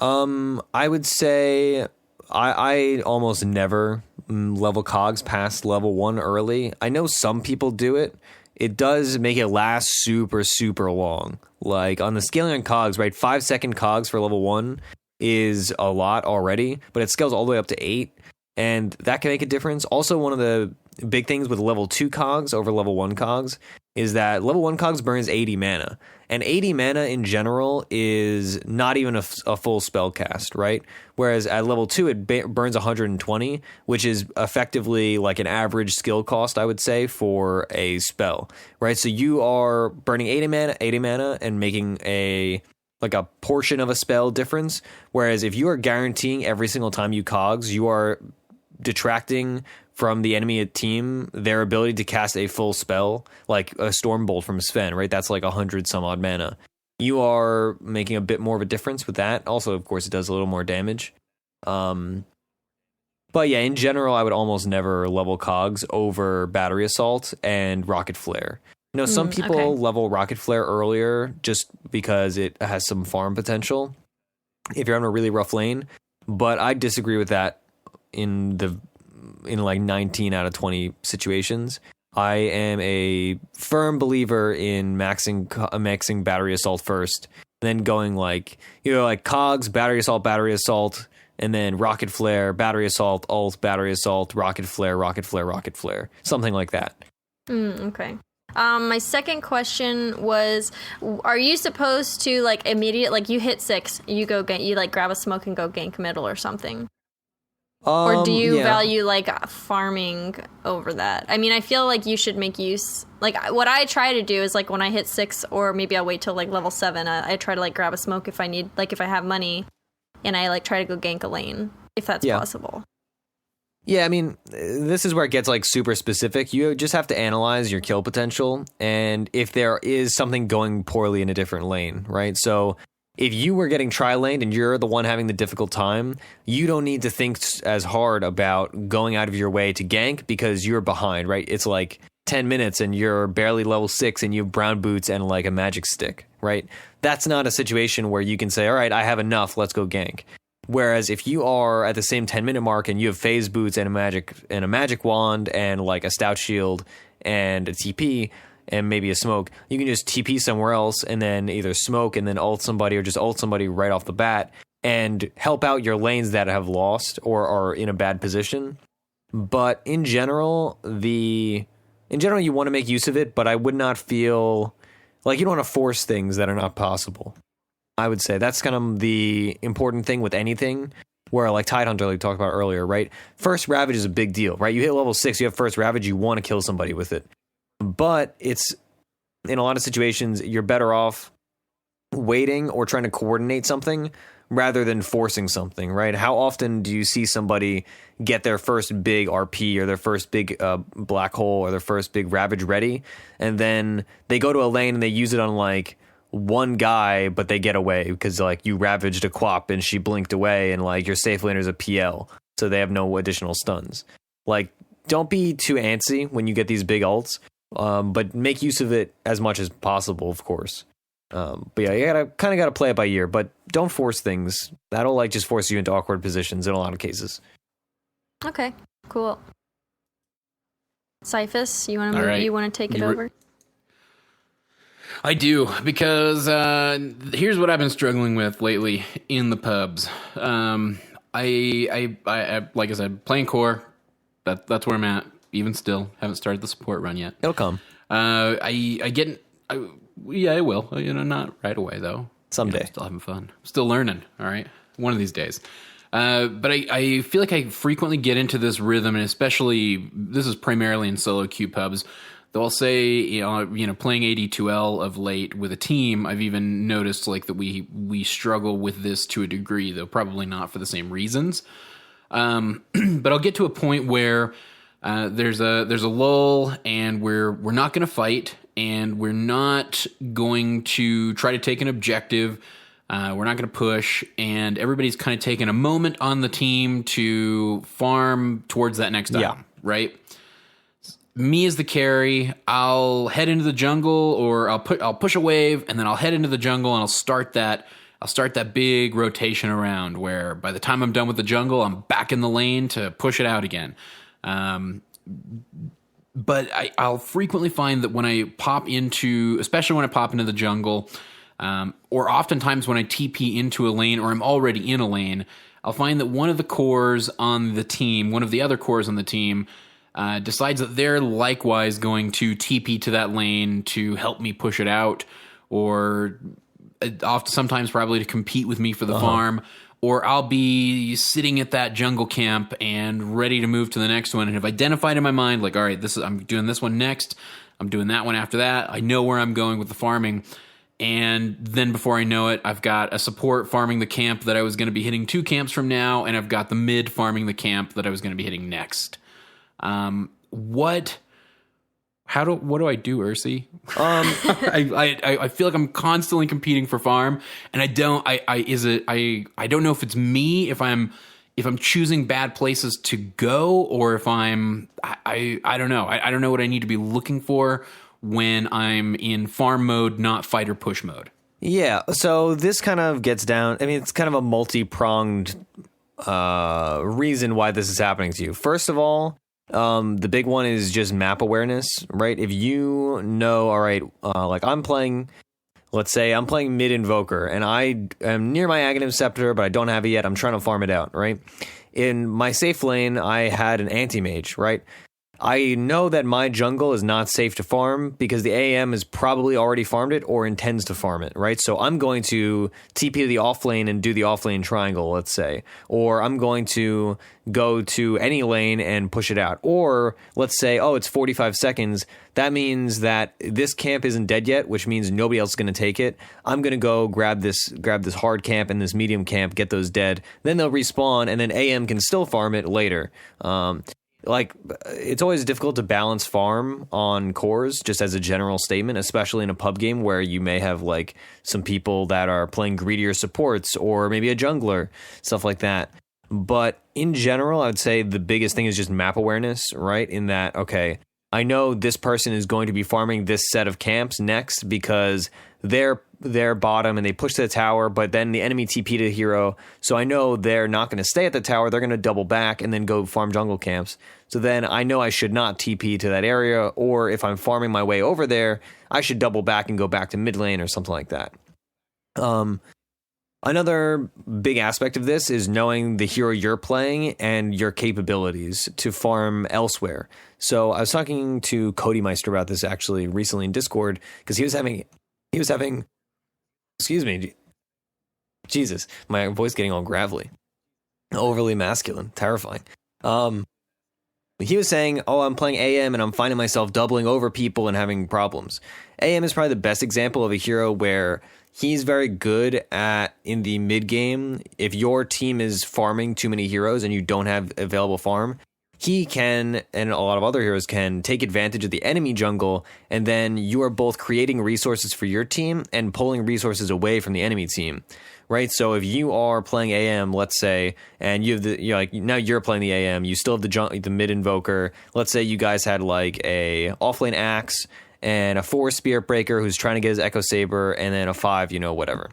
I would say I almost never level cogs past level 1 early. I know some people do it. It does make it last super, super long. On the scaling on cogs, right? 5-second cogs for level 1 is a lot already, but it scales all the way up to 8. And that can make a difference. Also, one of the big things with level 2 cogs over level 1 cogs is that level 1 cogs burns 80 mana. And 80 mana in general is not even a full spell cast, right? Whereas at level 2, it burns 120, which is effectively an average skill cost, I would say, for a spell, right? So you are burning 80 mana and making a portion of a spell difference. Whereas if you are guaranteeing every single time you cogs, you are detracting from the enemy team their ability to cast a full spell, like a Stormbolt from Sven, right? That's 100 some odd mana. You are making a bit more of a difference with that. Also, of course, it does a little more damage. But yeah, in general, I would almost never level cogs over Battery Assault and Rocket Flare. Some people level Rocket Flare earlier just because it has some farm potential if you're on a really rough lane. But I disagree with that in 19 out of 20 situations. I am a firm believer in maxing Battery Assault first then going like, like cogs, battery assault, and then rocket flare, battery assault, ult, battery assault, rocket flare, rocket flare, rocket flare, something like that. Okay. My second question was, are you supposed to like you hit 6, you go gank, you like grab a smoke and go gank middle or something? Or do you value like farming over that? I mean, I feel like you should make use, like what I try to do is like when I hit 6, or maybe I'll wait till like level 7, I try to like grab a smoke if I need, like if I have money, and I like try to go gank a lane if that's possible. Yeah, I mean, this is where it gets like super specific. You just have to analyze your kill potential and if there is something going poorly in a different lane, right? So if you were getting tri-laned and you're the one having the difficult time, you don't need to think as hard about going out of your way to gank because you're behind, right? It's like 10 minutes and you're barely level 6 and you have brown boots and like a magic stick, right? That's not a situation where you can say, all right, I have enough, let's go gank. Whereas if you are at the same 10-minute mark and you have phase boots and a magic wand and like a stout shield and a TP and maybe a smoke, you can just TP somewhere else and then either smoke and then ult somebody or just ult somebody right off the bat and help out your lanes that have lost or are in a bad position. But in general, you want to make use of it, but I would not feel like you don't want to force things that are not possible. I would say that's kind of the important thing with anything where like Tidehunter, like we talked about earlier, right? First Ravage is a big deal, right? You hit level 6, you have first Ravage, you want to kill somebody with it. But it's, in a lot of situations, you're better off waiting or trying to coordinate something rather than forcing something, right? How often do you see somebody get their first big RP or their first big black hole or their first big Ravage ready, and then they go to a lane and they use it on like one guy, but they get away because like you ravaged a Quap and she blinked away and like your safe laner's a PL, so they have no additional stuns. Like, don't be too antsy when you get these big ults, but make use of it as much as possible, of course. But yeah, you gotta play it by ear, but don't force things. That'll like just force you into awkward positions in a lot of cases. Okay, cool. Cyphus, you want to you want to take it over? I do, because here's what I've been struggling with lately in the pubs. I like I said, playing core. That's where I'm at. Even still, haven't started the support run yet. It'll come. It will. Not right away though. Someday. Still having fun. Still learning. All right, one of these days. But I feel like I frequently get into this rhythm, and especially this is primarily in solo queue pubs. They'll say, playing AD2L of late with a team, I've even noticed like that we struggle with this to a degree, though probably not for the same reasons. But I'll get to a point where there's a lull, and we're not going to fight, and we're not going to try to take an objective. We're not going to push, and everybody's kind of taking a moment on the team to farm towards that next item, right? Me as the carry, I'll head into the jungle, or I'll push a wave, and then I'll head into the jungle, and I'll start that big rotation around where by the time I'm done with the jungle, I'm back in the lane to push it out again. But I'll frequently find that when I pop into, especially when I pop into the jungle, or oftentimes when I TP into a lane or I'm already in a lane, I'll find that one of the cores on the team, one of the other cores on the team, decides that they're likewise going to TP to that lane to help me push it out, or sometimes probably to compete with me for the farm, or I'll be sitting at that jungle camp and ready to move to the next one and have identified in my mind, like, all right, I'm doing this one next, I'm doing that one after that, I know where I'm going with the farming, and then before I know it, I've got a support farming the camp that I was going to be hitting 2 camps from now, and I've got the mid farming the camp that I was going to be hitting next. What do I do, Ursi? I feel like I'm constantly competing for farm, and I don't know if it's me, if I'm choosing bad places to go, or if I don't know. I don't know what I need to be looking for when I'm in farm mode, not fight or push mode. Yeah, so this kind of gets down, I mean, it's kind of a multi-pronged reason why this is happening to you. First of all, the big one is just map awareness, right? If you know, all right, like I'm playing let's say I'm playing mid Invoker, and I am near my Aghanim Scepter, but I don't have it yet. I'm trying to farm it out, right? In my safe lane, I had an Anti-Mage, right? I know that my jungle is not safe to farm because the AM has probably already farmed it or intends to farm it, right? So I'm going to TP to the off lane and do the off lane triangle, let's say. Or I'm going to go to any lane and push it out. Or let's say, oh, it's 45 seconds. That means that this camp isn't dead yet, which means nobody else is going to take it. I'm going to go grab this hard camp and this medium camp, get those dead. Then they'll respawn, and then AM can still farm it later. Like, it's always difficult to balance farm on cores, just as a general statement, especially in a pub game where you may have, like, some people that are playing greedier supports or maybe a jungler, stuff like that. But in general, I would say the biggest thing is just map awareness, right? In that, okay, I know this person is going to be farming this set of camps next because they're bottom and they push to the tower, but then the enemy TP to the hero. So I know they're not going to stay at the tower. They're going to double back and then go farm jungle camps. So then I know I should not TP to that area, or if I'm farming my way over there, I should double back and go back to mid lane or something like that. Another big aspect of this is knowing the hero you're playing and your capabilities to farm elsewhere. So I was talking to Cody Meister about this actually recently in Discord because he was having, excuse me, Jesus, my voice getting all gravelly, overly masculine, terrifying. He was saying, oh, I'm playing AM and I'm finding myself doubling over people and having problems. AM is probably the best example of a hero where he's very good at, in the mid game, if your team is farming too many heroes and you don't have available farm, he can, and a lot of other heroes can, take advantage of the enemy jungle, and then you are both creating resources for your team and pulling resources away from the enemy team, right? So if you are playing AM, let's say, and you have now you're playing the AM, you still have the mid invoker. Let's say you guys had like a offlane axe and a 4 Spirit Breaker who's trying to get his Echo Saber, and then a 5, whatever.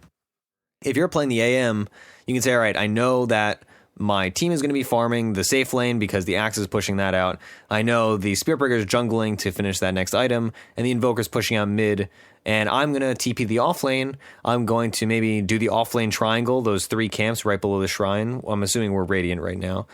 If you're playing the AM, you can say, all right, I know that my team is going to be farming the safe lane because the axe is pushing that out. I know the Spirit Breaker is jungling to finish that next item, and the Invoker is pushing out mid, and I'm going to TP the off lane. I'm going to maybe do the off lane triangle, those 3 camps right below the shrine. I'm assuming we're Radiant right now.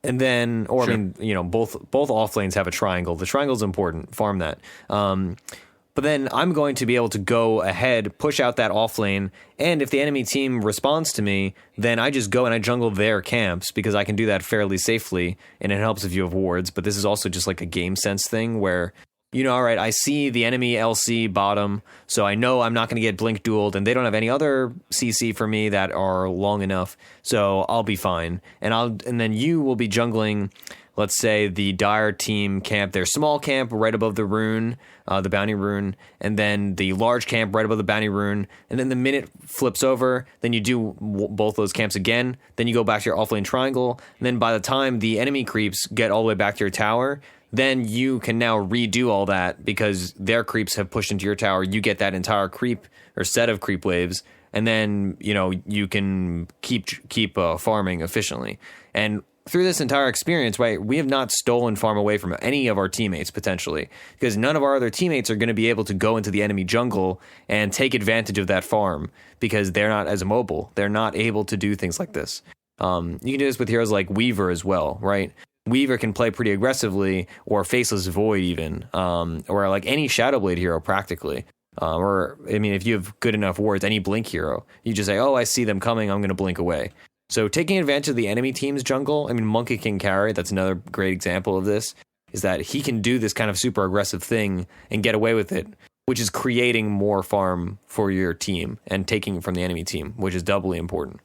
And then, or sure. I mean, both off lanes have a triangle. The triangle is important. Farm that. But then I'm going to be able to go ahead, push out that off lane, and if the enemy team responds to me, then I just go and I jungle their camps because I can do that fairly safely, and it helps if you have wards. But this is also just like a game sense thing where, all right, I see the enemy LC bottom, so I know I'm not going to get blink dueled, and they don't have any other CC for me that are long enough, so I'll be fine. And then you will be jungling, let's say, the Dire team camp, their small camp right above the rune, the bounty rune, and then the large camp right above the bounty rune, and then the minute flips over, then you do both those camps again, then you go back to your offlane triangle, and then by the time the enemy creeps get all the way back to your tower, then you can now redo all that because their creeps have pushed into your tower. You get that entire creep or set of creep waves, and then you can keep farming efficiently. And through this entire experience, right, we have not stolen farm away from any of our teammates potentially, because none of our other teammates are going to be able to go into the enemy jungle and take advantage of that farm because they're not as mobile. They're not able to do things like this. You can do this with heroes like Weaver as well, right? Weaver can play pretty aggressively, or Faceless Void even, or like any Shadowblade hero practically. Or, I mean, if you have good enough wards, any Blink hero, you just say, oh, I see them coming, I'm going to blink away. So taking advantage of the enemy team's jungle, I mean, Monkey King Carry, that's another great example of this, is that he can do this kind of super aggressive thing and get away with it, which is creating more farm for your team and taking from the enemy team, which is doubly important.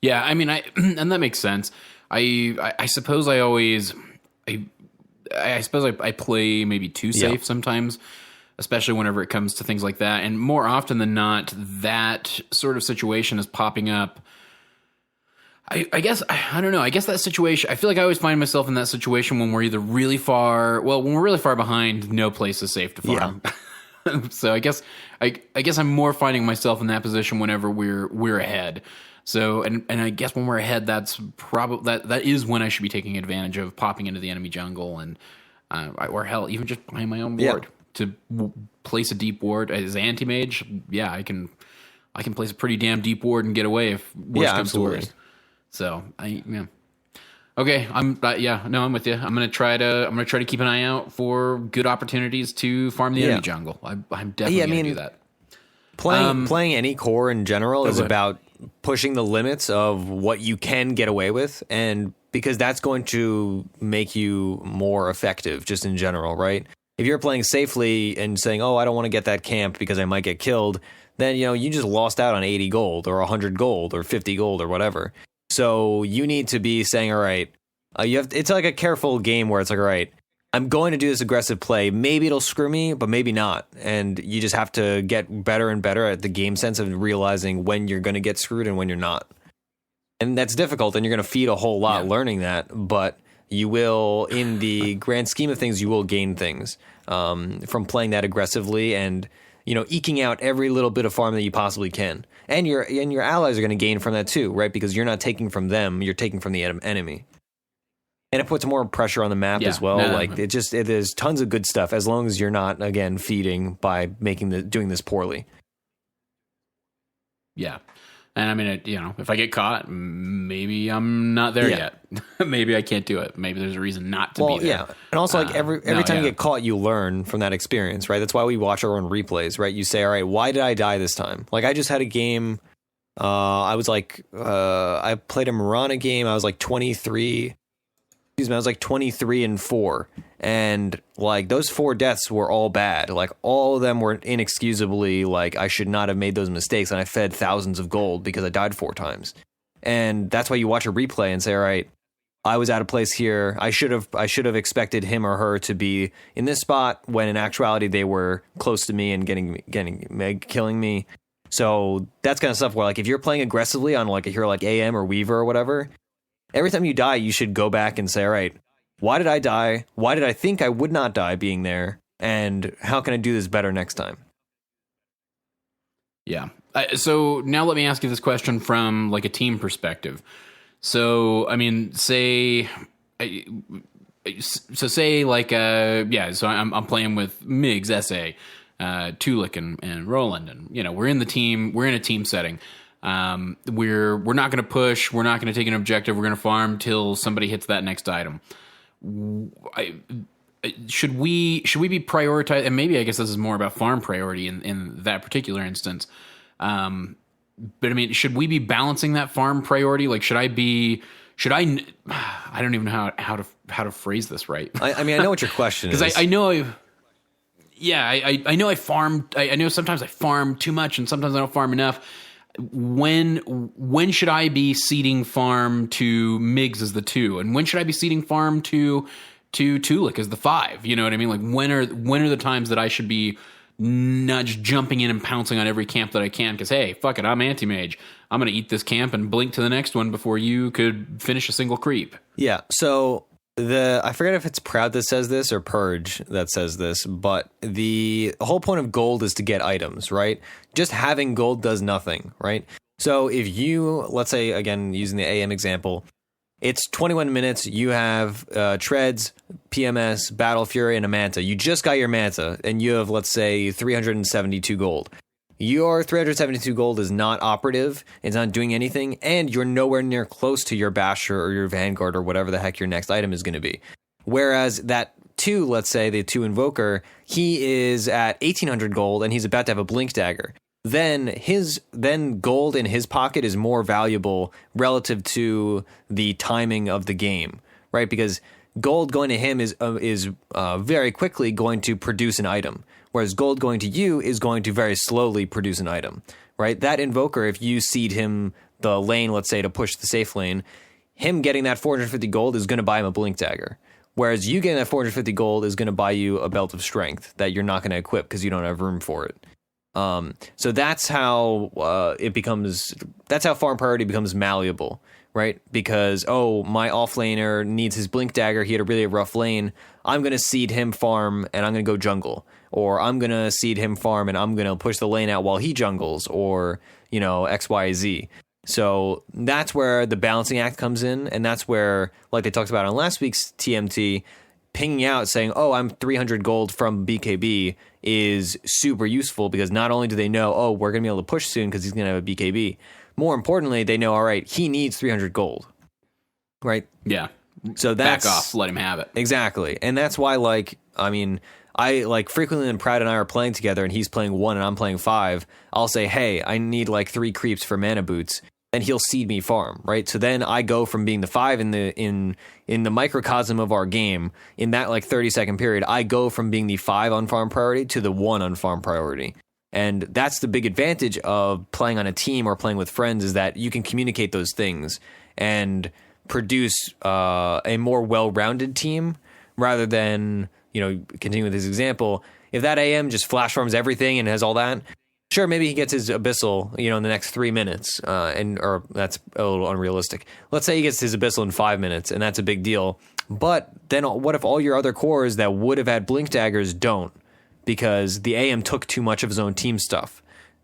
Yeah, I mean, and that makes sense. I suppose I always, I suppose I play maybe too safe sometimes, especially whenever it comes to things like that. And more often than not, that sort of situation is popping up. I guess, I don't know. I guess that situation, I feel like I always find myself in that situation when we're either really far, when we're really far behind, no place is safe to farm. Yeah. So I guess I'm more finding myself in that position whenever we're ahead. So, and I guess when we're ahead, that's probably that is when I should be taking advantage of popping into the enemy jungle and or hell, even just buying my own board. place a deep ward as anti-mage, yeah, I can place a pretty damn deep ward and get away if worst comes to worst. So okay, I'm with you. I'm gonna try to keep an eye out for good opportunities to farm the enemy jungle. I'm definitely gonna do that. Playing any core in general is about pushing the limits of what you can get away with, and because that's going to make you more effective just in general, right? If you're playing safely and saying, oh, I don't want to get that camp because I might get killed, then, you just lost out on 80 gold or 100 gold or 50 gold or whatever. So you need to be saying, all right, it's like a careful game where it's like, all right, I'm going to do this aggressive play. Maybe it'll screw me, but maybe not. And you just have to get better and better at the game sense of realizing when you're going to get screwed and when you're not. And that's difficult, and you're going to feed a whole lot learning that, but you will, in the grand scheme of things, you will gain things from playing that aggressively and, eking out every little bit of farm that you possibly can. And your allies are going to gain from that too, right? Because you're not taking from them, you're taking from the enemy. And it puts more pressure on the map as well. There's tons of good stuff as long as you're not, again, feeding by doing this poorly. Yeah. And I mean, if I get caught, maybe I'm not there yet. Maybe I can't do it. Maybe there's a reason not to be there. Yeah. And also, every time you get caught, you learn from that experience, right? That's why we watch our own replays, right? You say, all right, why did I die this time? Like, I just had a game. I played a Mirana game. I was like 23. I was like 23-4, and like those 4 deaths were all bad. Like all of them were inexcusably like I should not have made those mistakes, and I fed thousands of gold because I died 4 times. And that's why you watch a replay and say, all right, I was out of place here. I should have expected him or her to be in this spot when in actuality they were close to me and killing me. So that's kind of stuff where like if you're playing aggressively on like a hero like AM or Weaver or whatever, every time you die, you should go back and say, all right, why did I die? Why did I think I would not die being there? And how can I do this better next time? Yeah. So now let me ask you this question from like a team perspective. So, I mean, so I'm playing with Migs, SA, Tulik and Roland, and, we're in a team setting. We're not going to push. We're not going to take an objective. We're going to farm till somebody hits that next item. Should we be prioritized? And maybe I guess this is more about farm priority in that particular instance. But I mean, should we be balancing that farm priority? Like, I don't even know how to phrase this right. I mean, I know what your question is. Because I know I farm. I know sometimes I farm too much and sometimes I don't farm enough. When should I be seeding farm to Migs as the 2, and when should I be seeding farm to Tulik as the 5? You know what I mean? Like when are the times that I should be not just jumping in and pouncing on every camp that I can? Because hey, fuck it, I'm anti-mage. I'm gonna eat this camp and blink to the next one before you could finish a single creep. Yeah. So I forget if it's Proud that says this or Purge that says this, but the whole point of gold is to get items, right? Just having gold does nothing, right? So if you, let's say, again, using the AM example, it's 21 minutes, you have Treads, PMS, Battle Fury, and a Manta. You just got your Manta, and you have, let's say, 372 gold. Your 372 gold is not operative, it's not doing anything, and you're nowhere near close to your Basher or your Vanguard or whatever the heck your next item is going to be. Whereas that 2, let's say, the 2 Invoker, he is at 1800 gold and he's about to have a Blink Dagger. Then gold in his pocket is more valuable relative to the timing of the game, right? Because gold going to him is very quickly going to produce an item. Whereas gold going to you is going to very slowly produce an item, right? That Invoker, if you seed him the lane, let's say, to push the safe lane, him getting that 450 gold is going to buy him a Blink Dagger. Whereas you getting that 450 gold is going to buy you a Belt of Strength that you're not going to equip because you don't have room for it. So that's how that's how farm priority becomes malleable, right? Because, my offlaner needs his Blink Dagger, he had a really rough lane, I'm going to seed him farm and I'm going to go jungle. Or I'm going to seed him farm and I'm going to push the lane out while he jungles, or, X, Y, Z. So that's where the balancing act comes in, and that's where, like they talked about on last week's TMT, pinging out saying, oh, I'm 300 gold from BKB is super useful, because not only do they know, oh, we're going to be able to push soon because he's going to have a BKB. More importantly, they know, all right, he needs 300 gold, right? Yeah. So that's back off, let him have it. Exactly. And that's why, like, I mean, I like frequently when Proud and I are playing together and he's playing 1 and I'm playing 5, I'll say, hey, I need like 3 creeps for mana boots. And he'll seed me farm, right? So then I go from being the 5 in the microcosm of our game, in that like 30-second period, I go from being the 5 on farm priority to the 1 on farm priority. And that's the big advantage of playing on a team or playing with friends, is that you can communicate those things and produce a more well-rounded team, rather than, you know, continuing with his example, if that AM just flash farms everything and has all that, sure, maybe he gets his Abyssal, you know, in the next 3 minutes, or that's a little unrealistic. Let's say he gets his Abyssal in 5 minutes, and that's a big deal. But then what if all your other cores that would have had Blink Daggers don't, because the AM took too much of his own team stuff?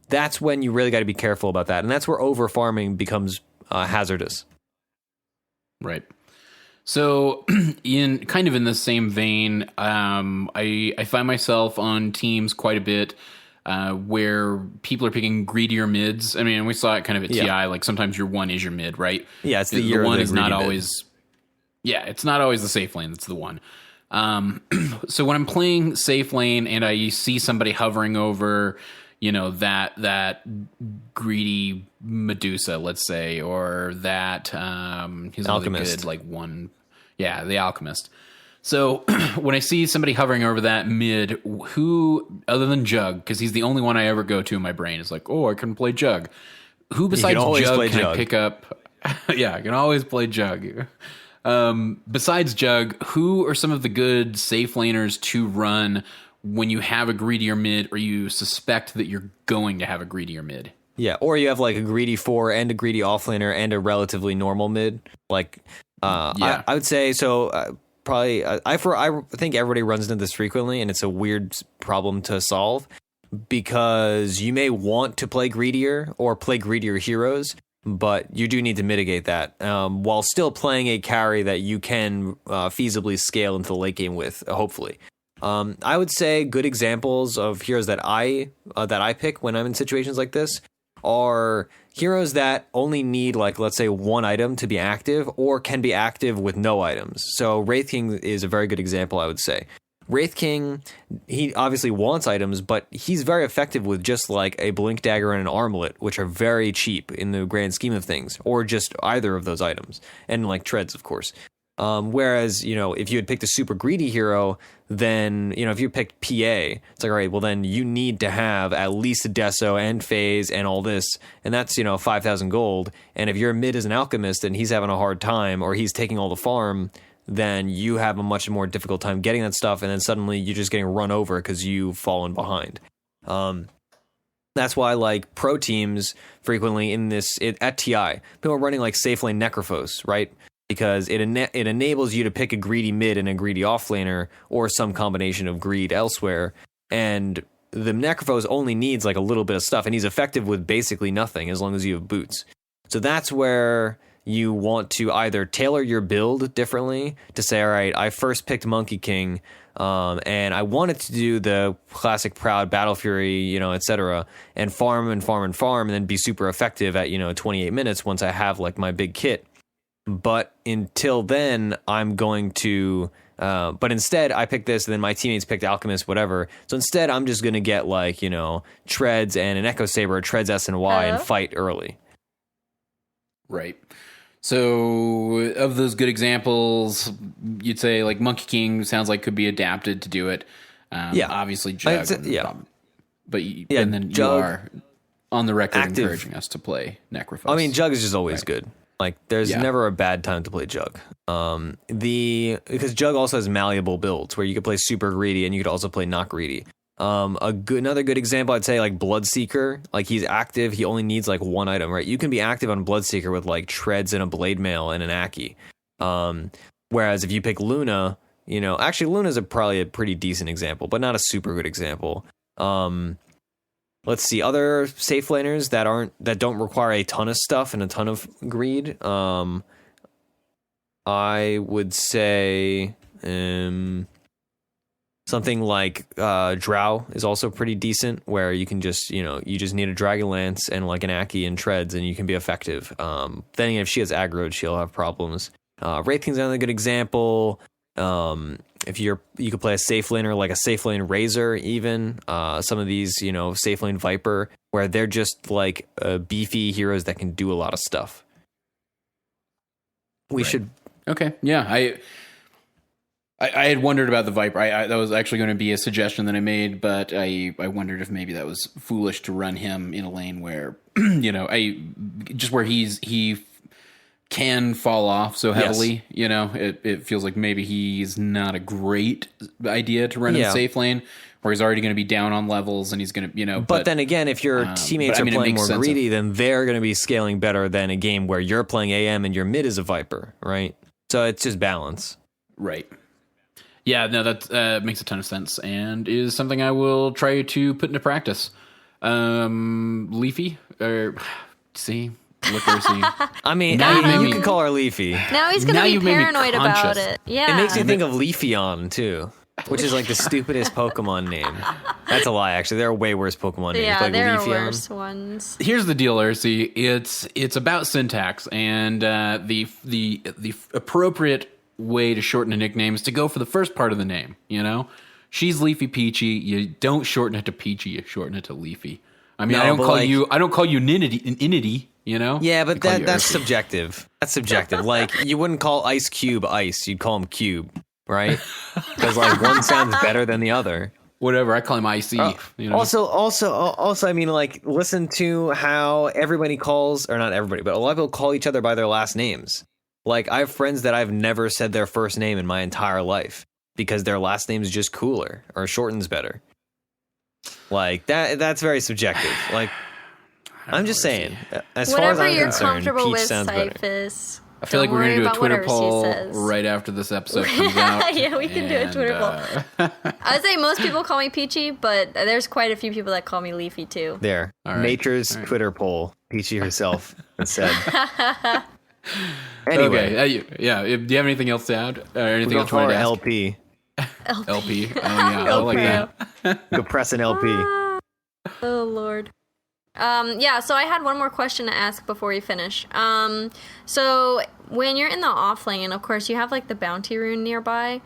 That's when you really got to be careful about that, and that's where over farming becomes hazardous. Right. So, in kind of in the same vein, I find myself on teams quite a bit where people are picking greedier mids. I mean, we saw it kind of at TI. Like sometimes your 1 is your mid, right? Yeah, it's the year one of the is not greedy always. Yeah, it's not always the safe lane that's the 1. So when I'm playing safe lane and I see somebody hovering over, you know, that greedy Medusa, let's say, or that he's Alchemist, good, like 1. Yeah, the Alchemist. So when I see somebody hovering over that mid, who, other than Jug, because he's the only one I ever go to in my brain, is like, oh, I can play Jug. Who besides Jug can I pick up? Yeah, I can always play Jug. Besides Jug, who are some of the good safe laners to run when you have a greedier mid, or you suspect that you're going to have a greedier mid? Yeah, or you have like a greedy 4 and a greedy offlaner and a relatively normal mid. Like, I would say so. Probably, I think everybody runs into this frequently, and it's a weird problem to solve, because you may want to play greedier or play greedier heroes, but you do need to mitigate that while still playing a carry that you can feasibly scale into the late game with, hopefully. I would say good examples of heroes that I pick when I'm in situations like this are heroes that only need, like, let's say 1 item to be active, or can be active with no items. So Wraith King is a very good example, I would say. Wraith King, he obviously wants items, but he's very effective with just like a Blink Dagger and an Armlet, which are very cheap in the grand scheme of things, or just either of those items, and like treads, of course. Whereas, you know, if you had picked a super greedy hero, then, you know, if you picked PA, it's like, all right, well then you need to have at least a Deso and Phase and all this, and that's, you know, 5,000 gold. And if your mid is an Alchemist and he's having a hard time, or he's taking all the farm, then you have a much more difficult time getting that stuff, and then suddenly you're just getting run over because you've fallen behind. That's why, like, pro teams frequently at TI, people are running like safe lane Necrophos, right? Because it enables you to pick a greedy mid and a greedy offlaner, or some combination of greed elsewhere. And the Necrophos only needs like a little bit of stuff, and he's effective with basically nothing as long as you have boots. So that's where you want to either tailor your build differently to say, all right, I first picked Monkey King, and I wanted to do the classic Proud Battle Fury, you know, etc., and farm and farm and farm, and then be super effective at, you know, 28 minutes once I have like my big kit. But until then, I'm going to... but instead, I picked this, and then my teammates picked Alchemist, whatever. So instead, I'm just going to get, like, you know, Treads and an Echo Saber, Treads S and Y, and fight early. Right. So, of those good examples, you'd say, like, Monkey King sounds like could be adapted to do it. Yeah. Obviously, Jug. But and then Jug, you are on the record encouraging us to play Necrophos. I mean, Jug is just always good. Like, there's never a bad time to play Jug. Because Jug also has malleable builds where you could play super greedy and you could also play not greedy. Another good example, I'd say, like Bloodseeker. Like, he's active, he only needs like 1 item, right? You can be active on Bloodseeker with like Treads and a Blade Mail and an Aki. Whereas if you pick Luna, you know, actually Luna's probably a pretty decent example, but not a super good example. Let's see, other safe laners that don't require a ton of stuff and a ton of greed. I would say Something like Drow is also pretty decent, where you can just, you just need a Dragonlance and like an Aki and Treads, and you can be effective. Then if she has aggroed, she'll have problems. Wraithking's another good example. If you could play a safe laner, like a safe lane Razor, even some of these, safe lane Viper, where they're just like beefy heroes that can do a lot of stuff. We should. Okay, yeah, I had wondered about the Viper. That was actually going to be a suggestion that I made, but I wondered if maybe that was foolish to run him in a lane where, where he can fall off so heavily. Yes. It feels like maybe he's not a great idea to run in a safe lane where he's already going to be down on levels and he's going to, But then again, if your teammates are playing more greedy, then they're going to be scaling better than a game where you're playing AM and your mid is a Viper, right? So it's just balance. Right. Yeah, no, that makes a ton of sense and is something I will try to put into practice. Leafy, see, look, Ursi. I mean, you can call her Leafy. Now he's going to be paranoid about it. Yeah. It makes me think of Leafeon, too, which is like the stupidest Pokemon name. That's a lie, actually. There are way worse Pokemon names. Yeah, like there Leafeon. are worse ones. Here's the deal, Ursi. It's about syntax, and the appropriate way to shorten a nickname is to go for the first part of the name. She's LeafyPeachy. You don't shorten it to Peachy. You shorten it to Leafy. I mean, I don't call you Ninity. Yeah, but that's subjective. That's subjective. Like, you wouldn't call Ice Cube Ice. You'd call him Cube, right? Because like one sounds better than the other. Whatever. I call him Icy. Also, I mean, like, listen to how everybody calls, or not everybody, but a lot of people call each other by their last names. Like, I have friends that I've never said their first name in my entire life because their last name is just cooler or shortens better. Like, that's very subjective. Like, I'm just saying, as far as I'm concerned, Peach sounds Cyphus, better. I feel like we're going to do a Twitter poll right after this episode comes out. Yeah, we can do a Twitter poll. I'd say most people call me Peachy, but there's quite a few people that call me Leafy, too. There. Right. Nature's Twitter poll. Peachy herself said. Anyway. Okay. Do you have anything else to add? Or anything else to add? LP. LP. Oh, yeah. I like that. Go press an LP. Oh, Lord. So I had one more question to ask before we finish. So when you're in the off lane, of course, you have like the bounty rune nearby.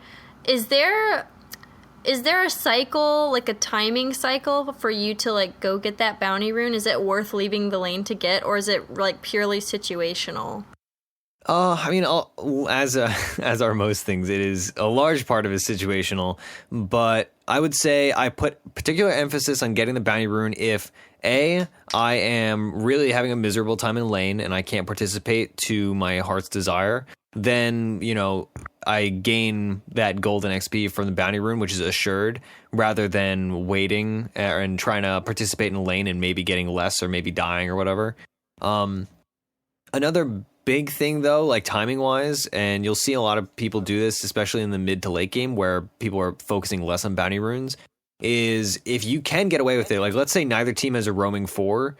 Is there a cycle, like a timing cycle for you to like go get that bounty rune? Is it worth leaving the lane to get, or is it like purely situational? I mean, as are most things, it is a large part of it situational, but I would say I put particular emphasis on getting the bounty rune if I am really having a miserable time in lane and I can't participate to my heart's desire, then, I gain that golden XP from the bounty rune, which is assured, rather than waiting and trying to participate in lane and maybe getting less or maybe dying or whatever. Another big thing, though, like timing wise, and you'll see a lot of people do this, especially in the mid to late game where people are focusing less on bounty runes, is if you can get away with it, like let's say neither team has a roaming 4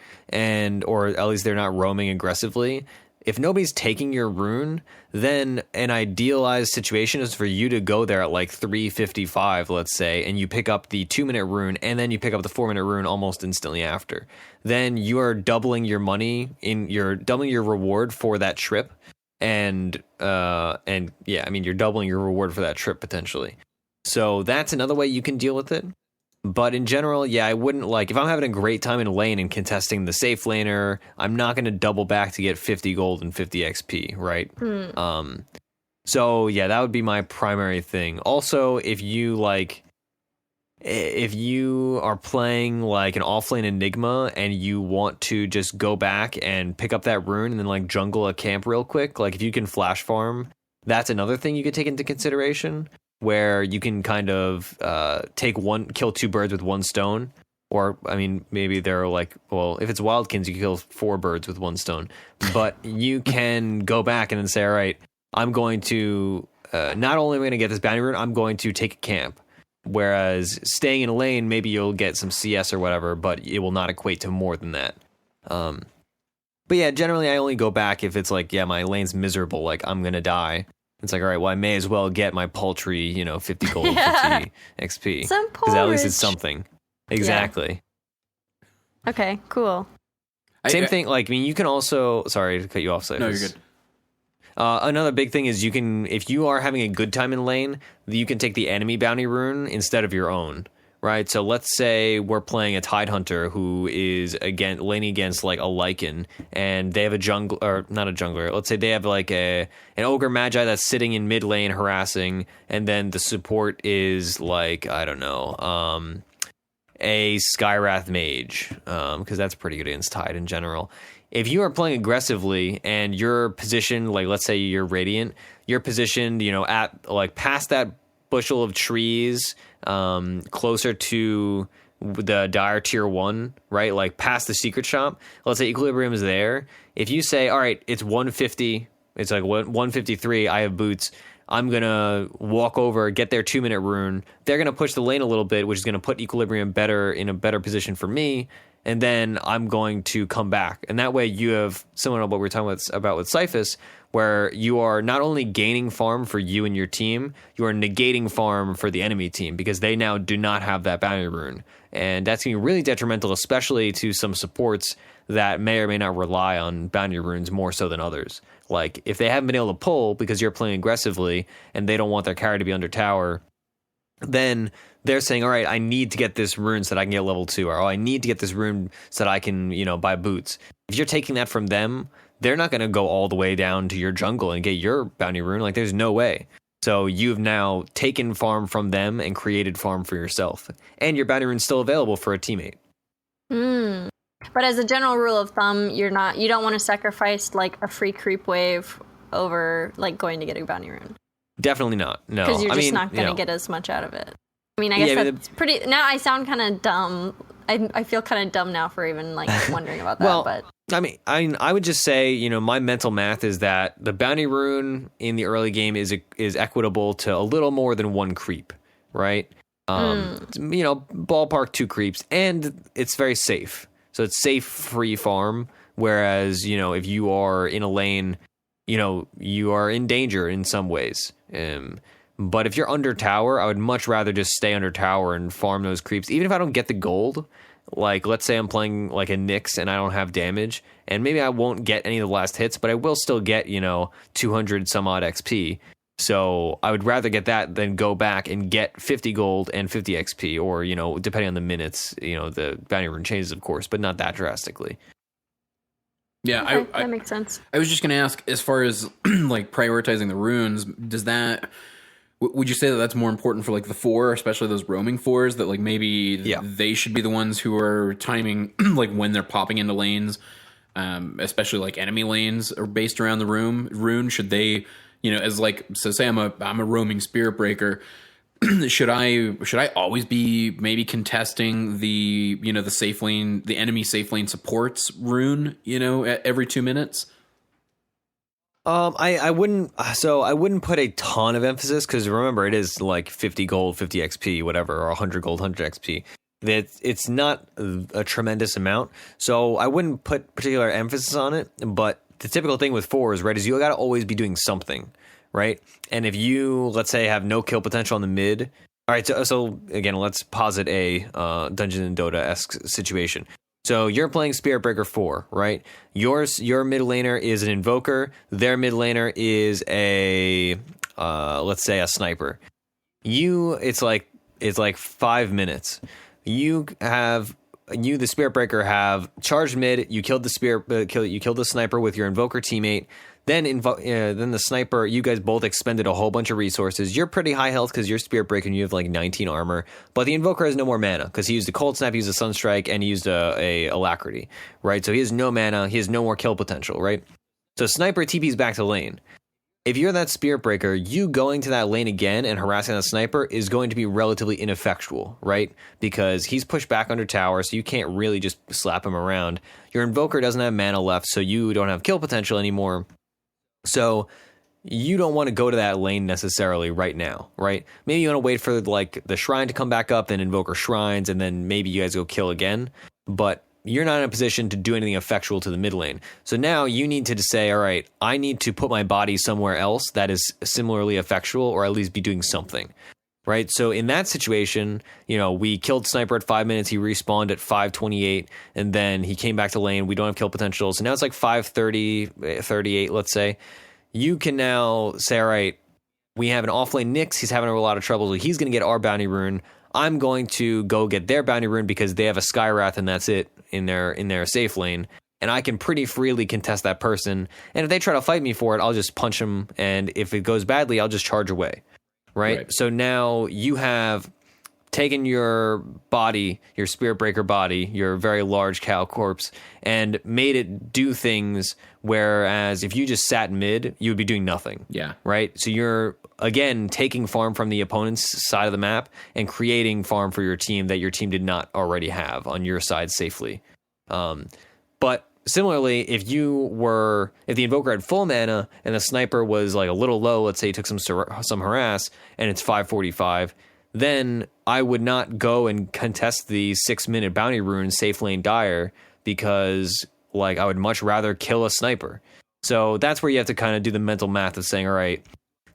or at least they're not roaming aggressively. If nobody's taking your rune, then an idealized situation is for you to go there at like 3:55, let's say, and you pick up the 2-minute rune, and then you pick up the 4-minute rune almost instantly after. Then you are doubling your money you're doubling your reward for that trip, and yeah, I mean you're doubling your reward for that trip potentially. So that's another way you can deal with it. But in general, yeah, I wouldn't if I'm having a great time in lane and contesting the safe laner, I'm not going to double back to get 50 gold and 50 XP, right? So yeah, that would be my primary thing. Also, if you are playing like an offlane Enigma and you want to just go back and pick up that rune and then like jungle a camp real quick, like if you can flash farm, that's another thing you could take into consideration, where you can kind of kill 2 birds with 1 stone. Or, I mean, maybe they're like, well, if it's wildkins, you can kill 4 birds with 1 stone. But you can go back and then say, all right, I'm going to, not only am I going to get this bounty rune, I'm going to take a camp. Whereas staying in a lane, maybe you'll get some CS or whatever, but it will not equate to more than that. But yeah, generally I only go back if it's like, yeah, my lane's miserable, like I'm going to die. It's like, all right, well, I may as well get my paltry, 50 gold, 50 XP. Some Because at least porridge. it's something. Exactly. Okay, cool. Same thing, you can also... Sorry to cut you off, Cyphus. No, you're good. Another big thing is if you are having a good time in lane, you can take the enemy bounty rune instead of your own, right? So let's say we're playing a Tidehunter who is laning against like a Lycan, and they have a jungle, or not a jungler. Let's say they have like an Ogre Magi that's sitting in mid lane harassing, and then the support is like, I don't know, a Skywrath Mage, because that's pretty good against Tide in general. If you are playing aggressively and you're positioned, like let's say you're Radiant, you're positioned, at like past that bushel of trees, closer to the Dire Tier 1, right? Like past the secret shop. Let's say Equilibrium is there. If you say, all right, it's 150, it's like 153, I have boots, I'm going to walk over, get their 2-minute rune. They're going to push the lane a little bit, which is going to put Equilibrium in a better position for me. And then I'm going to come back. And that way you have, similar to what we were talking about with Cyphus, where you are not only gaining farm for you and your team, you are negating farm for the enemy team because they now do not have that bounty rune. And that's going to be really detrimental, especially to some supports that may or may not rely on bounty runes more so than others. Like, if they haven't been able to pull because you're playing aggressively and they don't want their carry to be under tower, then they're saying, all right, I need to get this rune so that I can get level 2, or I need to get this rune so that I can, buy boots. If you're taking that from them, they're not going to go all the way down to your jungle and get your bounty rune. Like, there's no way. So you've now taken farm from them and created farm for yourself. And your bounty rune's still available for a teammate. But as a general rule of thumb, you don't want to sacrifice like a free creep wave over like going to get a bounty rune. Definitely not. No, because you're just not going to get as much out of it. I mean, I guess that's pretty. Now I sound kind of dumb. I feel kind of dumb now for even like wondering about that. Well, but I would just say, my mental math is that the bounty rune in the early game is equitable to a little more than one creep, right? Ballpark 2 creeps, and it's very safe. So it's safe, free farm. Whereas, if you are in a lane, you are in danger in some ways. But if you're under tower, I would much rather just stay under tower and farm those creeps. Even if I don't get the gold, like let's say I'm playing like a Nyx and I don't have damage, and maybe I won't get any of the last hits, but I will still get, 200 some odd XP. So I would rather get that than go back and get 50 gold and 50 XP, or, depending on the minutes, the bounty rune changes, of course, but not that drastically. Yeah, okay, that makes sense. I was just going to ask, as far as like prioritizing the runes, would you say that that's more important for like the 4, especially those roaming 4s, that like maybe they should be the ones who are timing like when they're popping into lanes, especially like enemy lanes are based around the rune? Should they, as like, so say I'm a roaming spirit breaker, should I always be maybe contesting the the safe lane, the enemy safe lane supports rune, every 2 minutes? I wouldn't put a ton of emphasis, because remember, it is like 50 gold, 50 XP, whatever, or 100 gold, 100 XP. It's not a tremendous amount, so I wouldn't put particular emphasis on it. But the typical thing with 4s, right, is you got to always be doing something, right? And if you, let's say, have no kill potential on the mid, all right, so again, let's posit a Dungeon and Dota-esque situation. So you're playing Spirit Breaker 4, right? Your mid laner is an Invoker. Their mid laner is a let's say a Sniper. It's like 5 minutes. You the Spirit Breaker have charged mid. You killed the Sniper with your Invoker teammate. Then the Sniper, you guys both expended a whole bunch of resources. You're pretty high health because you're Spirit Breaker and you have like 19 armor. But the Invoker has no more mana because he used a Cold Snap, he used a Sunstrike, and he used a Alacrity, right? So he has no mana, he has no more kill potential, right? So Sniper TP's back to lane. If you're that Spirit Breaker, you going to that lane again and harassing that Sniper is going to be relatively ineffectual, right? Because he's pushed back under tower, so you can't really just slap him around. Your Invoker doesn't have mana left, so you don't have kill potential anymore. So you don't want to go to that lane necessarily right now, right? Maybe you want to wait for like the shrine to come back up, then Invoker shrines, and then maybe you guys go kill again. But you're not in a position to do anything effectual to the mid lane. So now you need to say, all right, I need to put my body somewhere else that is similarly effectual, or at least be doing something, right? So in that situation, we killed Sniper at 5 minutes. He respawned at 5:28, and then he came back to lane. We don't have kill potential. So now it's like 5:30, 38, let's say. You can now say, all right, we have an offlane Nyx. He's having a lot of trouble. So he's going to get our bounty rune. I'm going to go get their bounty rune because they have a Skywrath and that's it in their safe lane. And I can pretty freely contest that person. And if they try to fight me for it, I'll just punch them. And if it goes badly, I'll just charge away. Right? So now you have taken your body, your Spirit Breaker body, your very large cow corpse, and made it do things, whereas if you just sat mid, you would be doing nothing. Yeah. Right? So you're, again, taking farm from the opponent's side of the map and creating farm for your team that your team did not already have on your side safely. But similarly, if the Invoker had full mana and the Sniper was like a little low, let's say he took some harass, and it's 5:45, then I would not go and contest the 6-minute bounty rune safe lane dire, because like I would much rather kill a Sniper. So that's where you have to kind of do the mental math of saying, all right,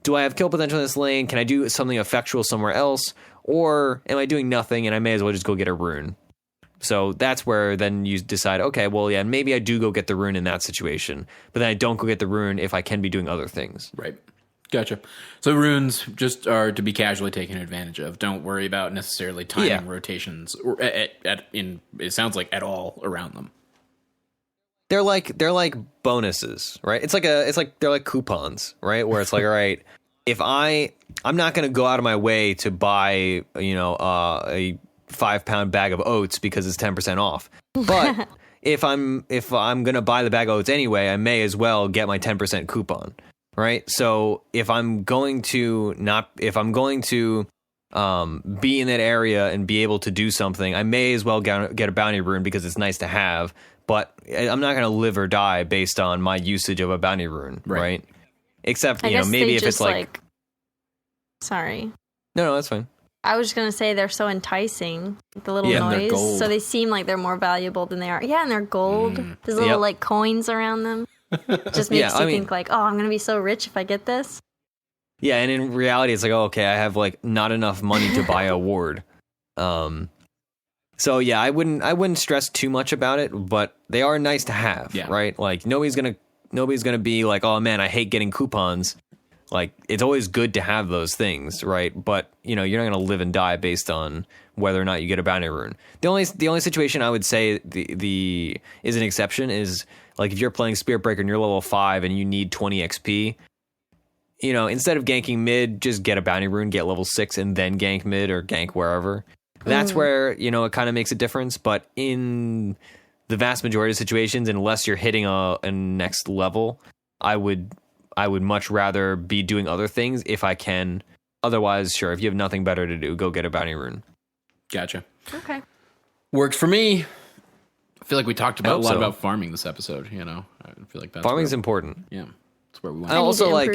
do I have kill potential in this lane? Can I do something effectual somewhere else? Or am I doing nothing and I may as well just go get a rune? So that's where then you decide, okay, well, yeah, maybe I do go get the rune in that situation, but then I don't go get the rune if I can be doing other things. Right. Gotcha. So runes just are to be casually taken advantage of. Don't worry about necessarily timing rotations or it sounds like at all around them. They're like bonuses, right? It's like they're like coupons, right? Where it's like, all right, if I'm not going to go out of my way to buy, a 5-pound bag of oats because it's 10% off. But if I'm going to buy the bag of oats anyway, I may as well get my 10% coupon. Right. So if I'm going to be in that area and be able to do something, I may as well get a bounty rune because it's nice to have, but I'm not going to live or die based on my usage of a bounty rune. Right. Except, maybe if it's like, sorry. No, that's fine. I was just going to say they're so enticing, the little noise. So they seem like they're more valuable than they are. Yeah. And they're gold. There's little like coins around them. Just makes you think like, oh, I'm going to be so rich if I get this. Yeah, and in reality, it's like, oh, okay, I have like not enough money to buy a ward. So yeah, I wouldn't stress too much about it, but they are nice to have, right? Like nobody's gonna be like, oh man, I hate getting coupons. Like it's always good to have those things, right? But you're not gonna live and die based on whether or not you get a bounty rune. The only situation I would say the is an exception is like if you're playing Spirit Breaker and you're level 5 and you need 20 XP, instead of ganking mid, just get a bounty rune, get level 6, and then gank mid or gank wherever. That's where, it kind of makes a difference. But in the vast majority of situations, unless you're hitting a next level, I would much rather be doing other things if I can. Otherwise, sure, if you have nothing better to do, go get a bounty rune. Gotcha. Okay. Works for me. I feel like we talked a lot about farming this episode, I feel like that's farming's important. Yeah. That's where we want to also like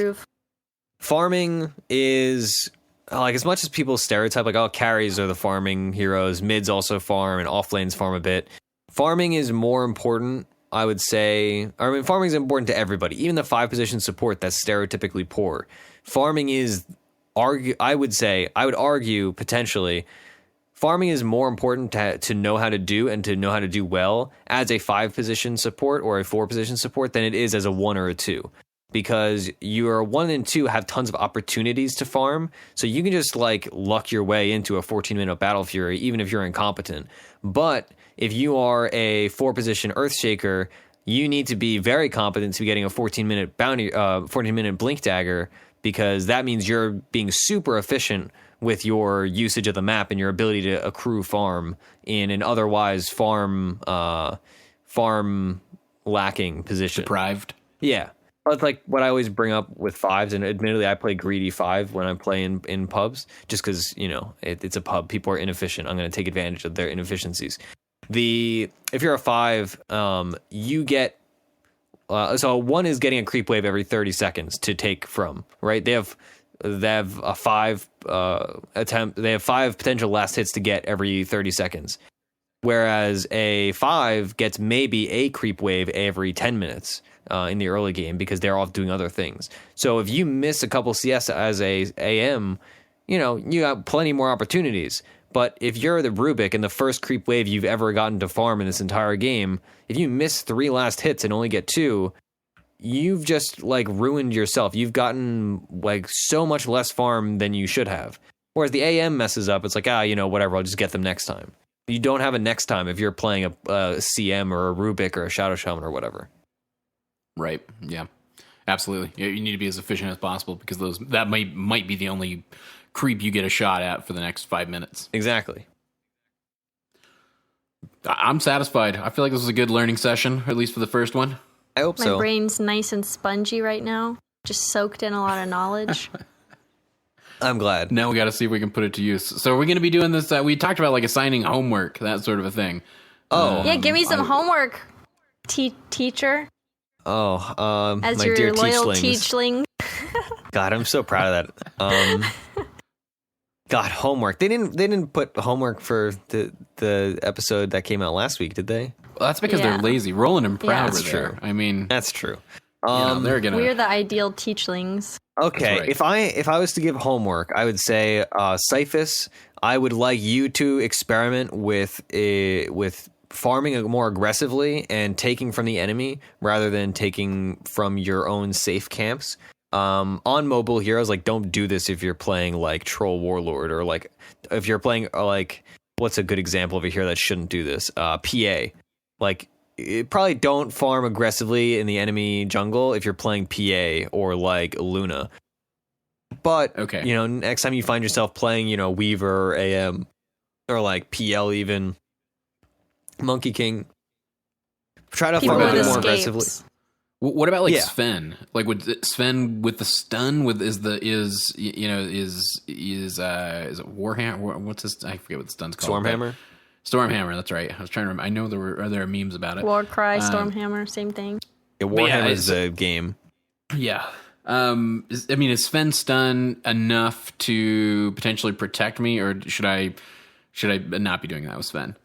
farming is like, as much as people stereotype like, oh, carries are the farming heroes, mids also farm and off lanes farm a bit. Farming is more important, I would say. Farming is important to everybody, even the 5-position support that's stereotypically poor. Farming is I would argue potentially farming is more important to know how to do and to know how to do well as a 5-position support or a 4-position support than it is as a 1 or a 2. Because your 1 and 2 have tons of opportunities to farm, so you can just like luck your way into a 14-minute Battle Fury, even if you're incompetent. But if you are a 4-position Earthshaker, you need to be very competent to be getting a 14-minute bounty, 14-minute Blink Dagger, because that means you're being super efficient with your usage of the map and your ability to accrue farm in an otherwise farm lacking position. Deprived. Yeah. It's like what I always bring up with 5s, and admittedly I play greedy 5 when I play in pubs, just because, it's a pub. People are inefficient. I'm going to take advantage of their inefficiencies. If you're a 5, you get... so 1 is getting a creep wave every 30 seconds to take from, right? They have a 5 attempt. They have 5 potential last hits to get every 30 seconds. whereas a 5 gets maybe a creep wave every 10 minutes in the early game because they're off doing other things. So if you miss a couple CS as a AM, you know, you got plenty more opportunities. But if you're the Rubik and the first creep wave you've ever gotten to farm in this entire game, if you miss 3 last hits and only get 2, you've just like ruined yourself. You've gotten like so much less farm than you should have. Whereas the AM messes up, it's like, you know, whatever, I'll just get them next time. You don't have a next time if you're playing a CM or a Rubik or a Shadow Shaman or whatever. Right. Yeah. Absolutely. You need to be as efficient as possible because that might be the only creep you get a shot at for the next 5 minutes. Exactly. I'm satisfied. I feel like this was a good learning session, at least for the first one. I hope My so. brain's nice and spongy right now. Just soaked in a lot of knowledge. I'm glad. Now we got to see if we can put it to use. So we're going to be doing this. We talked about like assigning homework, that sort of a thing. Yeah, give me some homework, teacher. As my your dear loyal teachling. God, I'm so proud of that. God, homework. They didn't put homework for the episode that came out last week, did they? Well, that's because they're lazy. Roland and Proud Yeah. were there. True. I mean, That's true. they're gonna. We're the ideal teachlings. Okay, That's right. if I was to give homework, I would say Cyphus, I would like you to experiment with farming more aggressively and taking from the enemy rather than taking from your own safe camps. On mobile heroes, like don't do this if you're playing like Troll Warlord or like if you're playing like what's a good example of a hero that shouldn't do this? PA. Like probably don't farm aggressively in the enemy jungle if you're playing PA or like Luna. But Okay. you know, next time you find yourself playing, you know, Weaver or AM or like PL even Monkey King, try to People farm with it more escapes. aggressively. What about like Yeah. Sven? Like with Sven with the stun is it Warhammer? What's his? I forget what the stun's called. Stormhammer. Stormhammer. That's right. I was trying to remember. I know there are memes about it. Warcry, Stormhammer, same thing. Yeah, But yeah, Warhammer is the game. Yeah. Is Sven stun enough to potentially protect me, or should I not be doing that with Sven?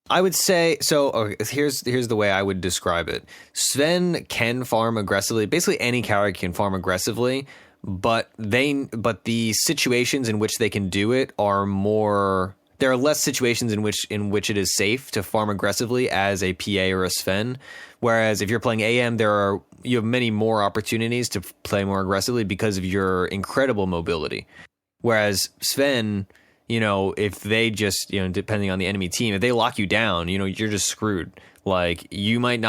I would say so. Okay, here's the way I would describe it. Sven can farm aggressively. Basically, any character can farm aggressively, but the situations in which they can do it are more. There are less situations in which it is safe to farm aggressively as a PA or a Sven. Whereas if you're playing AM, you have many more opportunities to play more aggressively because of your incredible mobility. Whereas Sven, you know, if they just, you know, depending on the enemy team, if they lock you down, you know, you're just screwed. Like you might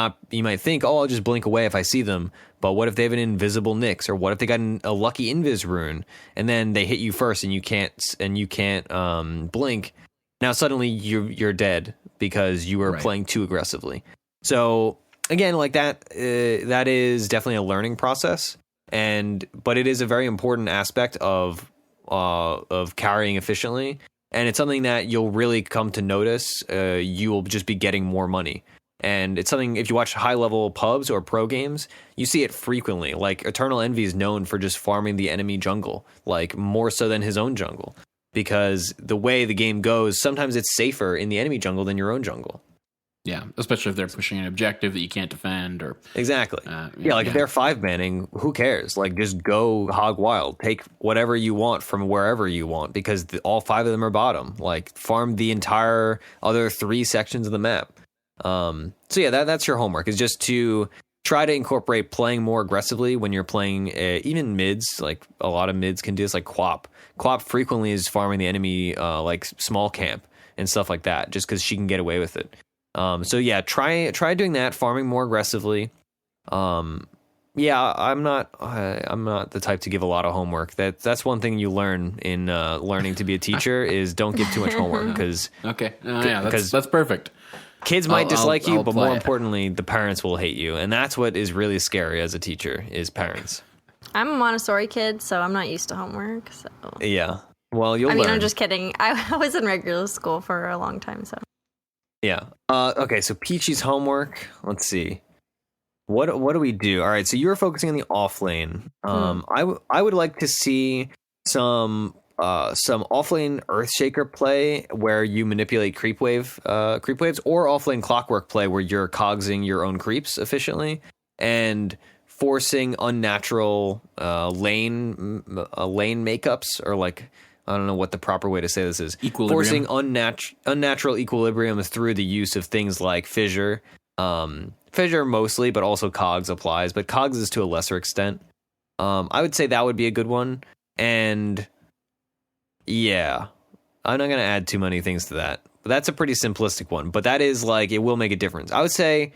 think, oh, I'll just blink away if I see them. But what if they have an invisible Nyx, or what if they got a lucky invis rune and then they hit you first and you can't blink? Now suddenly you're dead because you were playing too aggressively. So again, like that is definitely a learning process, but it is a very important aspect of carrying efficiently, and it's something that you'll really come to notice. You will just be getting more money, and it's something, if you watch high level pubs or pro games, you see it frequently. Like Eternal Envy is known for just farming the enemy jungle, like more so than his own jungle, because the way the game goes, sometimes it's safer in the enemy jungle than your own jungle. Yeah, especially if they're pushing an objective that you can't defend, or Exactly. If they're 5-manning, who cares? Like, just go hog wild. Take whatever you want from wherever you want, because all 5 of them are bottom. Like, farm the entire other 3 sections of the map. So yeah, that's your homework, is just to try to incorporate playing more aggressively when you're playing even mids. Like, a lot of mids can do this, like Quap. Quap frequently is farming the enemy, like, small camp and stuff like that, just because she can get away with it. So yeah, try doing that, farming more aggressively. Yeah, I'm not the type to give a lot of homework. That's one thing you learn in learning to be a teacher is don't give too much homework, because okay, that's perfect. Kids might dislike you, I'll but more apply it. importantly, the parents will hate you, and that's what is really scary as a teacher is parents. I'm a Montessori kid, so I'm not used to homework. So Yeah, well, you'll I mean, learn. I'm just kidding. I was in regular school for a long time, so. Yeah. Okay, so Peachy's homework. Let's see. What do we do? All right, so you were focusing on the off lane. I would like to see some some offlane Earthshaker play where you manipulate creep waves, or offlane Clockwerk play where you're cogsing your own creeps efficiently and forcing unnatural lane makeups, or like, I don't know what the proper way to say this is. Equilibrium. Forcing unnatural equilibrium through the use of things like fissure. Fissure mostly, but also cogs applies, but cogs is to a lesser extent. I would say that would be a good one. And yeah, I'm not going to add too many things to that. But that's a pretty simplistic one. But that is like, it will make a difference. I would say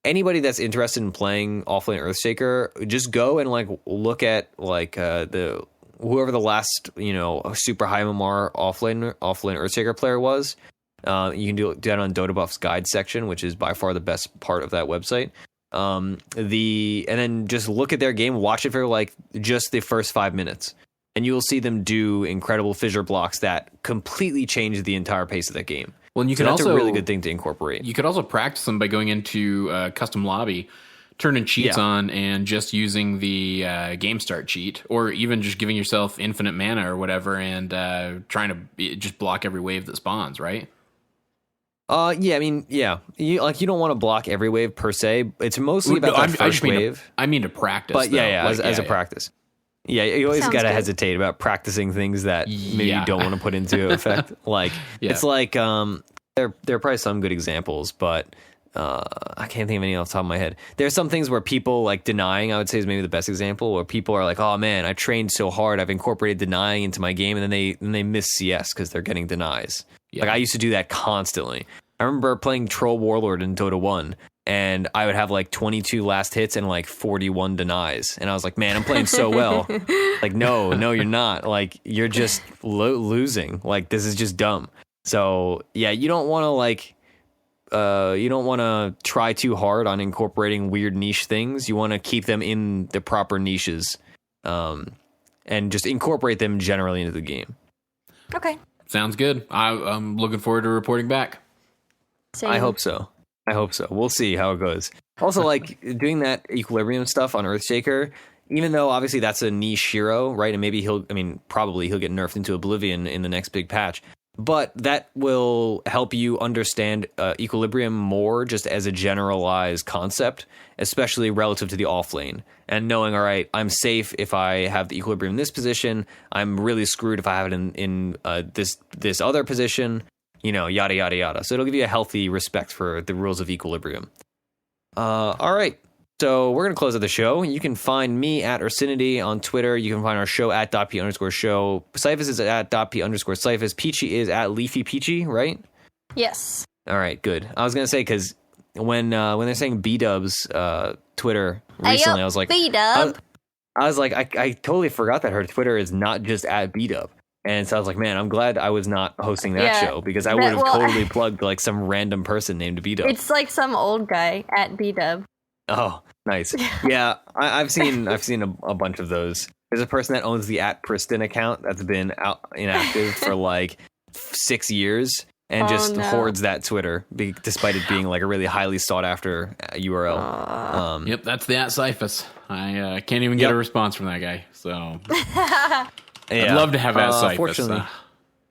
anybody that's interested in playing Offlane Earthshaker, just go and like look at like whoever the last, super high MMR offlane Earthshaker player was. You can do that on Dota Buff's guide section, which is by far the best part of that website. And then just look at their game, watch it for like just the first 5 minutes, and you will see them do incredible fissure blocks that completely change the entire pace of that game. Well, and that's a really good thing to incorporate. You could also practice them by going into custom lobby, turning cheats on, and just using the game start cheat, or even just giving yourself infinite mana or whatever, and trying to just block every wave that spawns, right? You don't want to block every wave per se. It's mostly about that first wave. I mean to practice, but as a practice. Yeah, you always got to hesitate about practicing things that maybe you don't want to put into effect. Like, it's like, there are probably some good examples, but I can't think of any off the top of my head. There's some things where people like denying, I would say, is maybe the best example, where people are like, oh man, I trained so hard, I've incorporated denying into my game, and then they miss CS because they're getting denies. Yeah. Like, I used to do that constantly. I remember playing Troll Warlord in Dota 1, and I would have like 22 last hits and like 41 denies. And I was like, man, I'm playing so well. Like, no, you're not. Like, you're just losing. Like, this is just dumb. So, yeah, you don't want to try too hard on incorporating weird niche things. You want to keep them in the proper niches, and just incorporate them generally into the game. Okay. Sounds good. I'm looking forward to reporting back. Same. I hope so. We'll see how it goes. Also, like, doing that equilibrium stuff on Earthshaker, even though obviously that's a niche hero, right? And maybe probably he'll get nerfed into oblivion in the next big patch. But that will help you understand equilibrium more just as a generalized concept, especially relative to the offlane. And knowing, all right, I'm safe if I have the equilibrium in this position. I'm really screwed if I have it in this other position, yada, yada, yada. So it'll give you a healthy respect for the rules of equilibrium. All right. So we're going to close out the show. You can find me at Ursinity on Twitter. You can find our show at DotP_show. Cyphus is at DotP_Cyphus. Peachy is at LeafyPeachy, right? Yes. All right, good. I was going to say, because when they're saying B-Dub's Twitter recently, I was like, B-Dub. I was like, I totally forgot that her Twitter is not just at B-Dub. And so I was like, man, I'm glad I was not hosting that show, because I would have totally plugged like some random person named B-Dub. It's like some old guy at B-Dub. Oh, nice. Yeah, I've seen a bunch of those. There's a person that owns the @Priston account that's been inactive for like 6 years and hoards that Twitter, despite it being like a really highly sought after URL. Yep, that's the @Cyphus. I can't even get a response from that guy. So I'd love to have @Cyphus. Fortunately,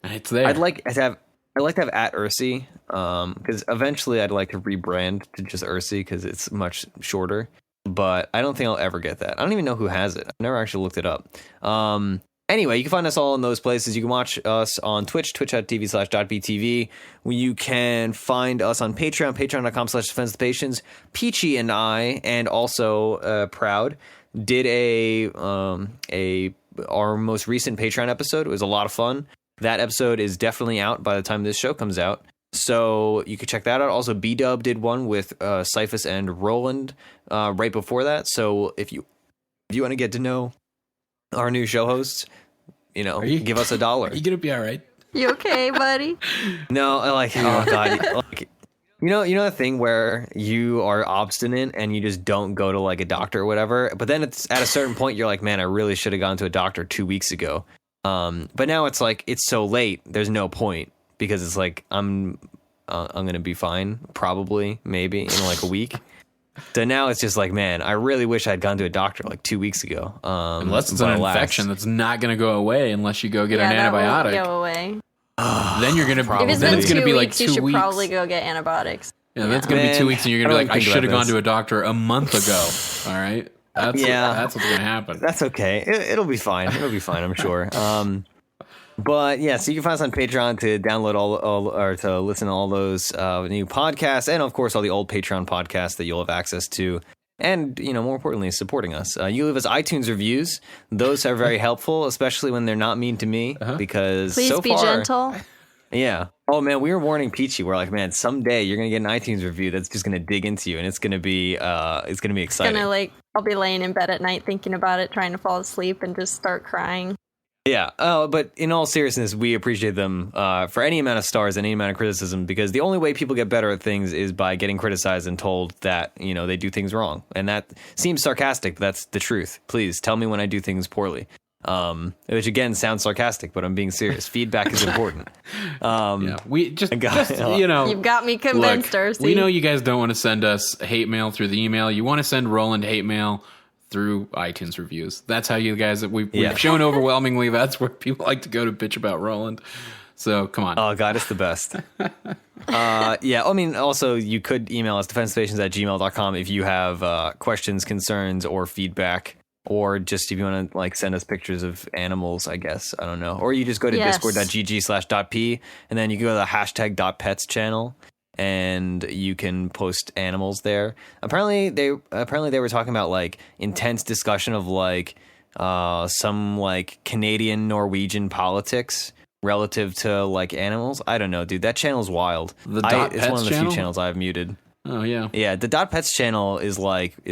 it's there. I'd like to have @Ursi, because eventually I'd like to rebrand to just Ursi because it's much shorter. But I don't think I'll ever get that. I don't even know who has it. I've never actually looked it up. Anyway, you can find us all in those places. You can watch us on Twitch, twitch.tv/.btv. You can find us on Patreon, patreon.com/defensethepatients. Peachy and I, and also Proud, did our most recent Patreon episode. It was a lot of fun. That episode is definitely out by the time this show comes out, so you can check that out. Also, B-Dub did one with Cyphus and Roland right before that. So if you want to get to know our new show hosts, give us $1. Are you gonna be all right? You okay, buddy? No, oh god, like, you know the thing where you are obstinate and you just don't go to like a doctor or whatever, but then it's at a certain point you're like, man, I really should have gone to a doctor 2 weeks ago. But now it's like, it's so late, there's no point, because it's like, I'm going to be fine, probably, maybe, in like a week. So now it's just like, man, I really wish I'd gone to a doctor like 2 weeks ago. Unless it's an infection that's not going to go away unless you go get an antibiotic. That won't go away. Then you're going to If it's then been it's going to 2 be weeks, like 2 you should weeks. probably go get antibiotics. Yeah, that's going to be 2 weeks, and you're going to be like, I should have gone this. to a doctor a month ago. All right? That's what's going to happen. That's okay. It'll be fine. It'll be fine, I'm sure. But yeah, so you can find us on Patreon to download all or to listen to all those new podcasts, and of course all the old Patreon podcasts that you'll have access to. And, more importantly, supporting us. You leave us iTunes reviews. Those are very helpful, especially when they're not mean to me, because Please so be far, gentle. Yeah. Oh man, we were warning Peachy. We're like, man, someday you're gonna get an iTunes review that's just gonna dig into you, and it's gonna be exciting. I'll be laying in bed at night thinking about it, trying to fall asleep, and just start crying. Yeah. But in all seriousness, we appreciate them for any amount of stars and any amount of criticism, because the only way people get better at things is by getting criticized and told that, they do things wrong. And that seems sarcastic, but that's the truth. Please tell me when I do things poorly. Which again sounds sarcastic, but I'm being serious. Feedback is important. We just You've got me convinced, look, we know you guys don't want to send us hate mail through the email. You want to send Roland hate mail through iTunes reviews. That's how you guys, we've shown overwhelmingly that's where people like to go to bitch about Roland. So come on. Oh God, it's the best. Also you could email us defensestations@gmail.com if you have questions, concerns, or feedback. Or just if you want to send us pictures of animals, I guess. I don't know. Or you just go to discord.gg/.p, and then you go to the #.pets channel, and you can post animals there. Apparently they were talking about intense discussion of some Canadian Norwegian politics relative to animals. I don't know, dude. That channel's wild. It's one of the few channels I've muted. Oh yeah. Yeah, the .pets channel is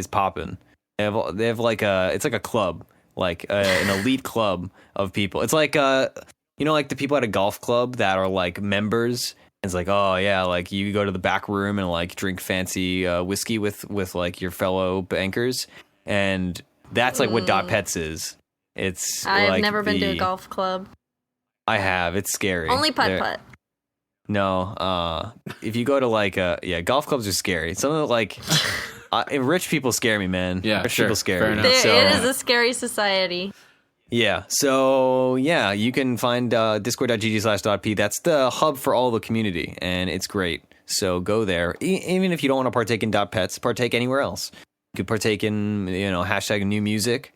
popping. They have it's like a club, an elite club of people. It's the people at a golf club that are members. It's you go to the back room and drink fancy whiskey with your fellow bankers, and that's what .pets is. It's I've never been to a golf club. I have. It's scary. Only putt-putt. No, if you go to golf clubs are scary. Some of rich people scare me, man. Yeah, rich people scare me. It is a scary society. Yeah, so you can find discord.gg/.p. That's the hub for all the community, and it's great. So go there. Even if you don't want to partake in .pets, partake anywhere else. You could partake in #new music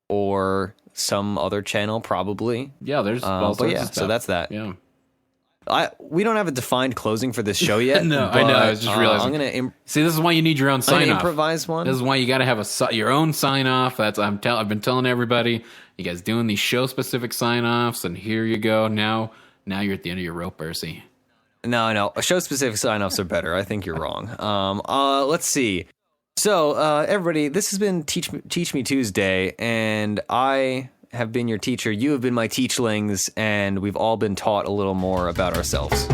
or some other channel, probably. Yeah, there's all sorts of stuff. So that's that. Yeah. We don't have a defined closing for this show yet. No, I know. I was just realizing. I'm gonna see. This is why you need your own sign off. Improvise one. This is why you got to have your own sign off. I've been telling everybody. You guys doing these show specific sign offs, and here you go. Now you're at the end of your rope, Ursi. No. Show specific sign offs are better. I think you're wrong. Let's see. So everybody, this has been Teach Me Tuesday, and I have been your teacher. You have been my teachlings, and we've all been taught a little more about ourselves.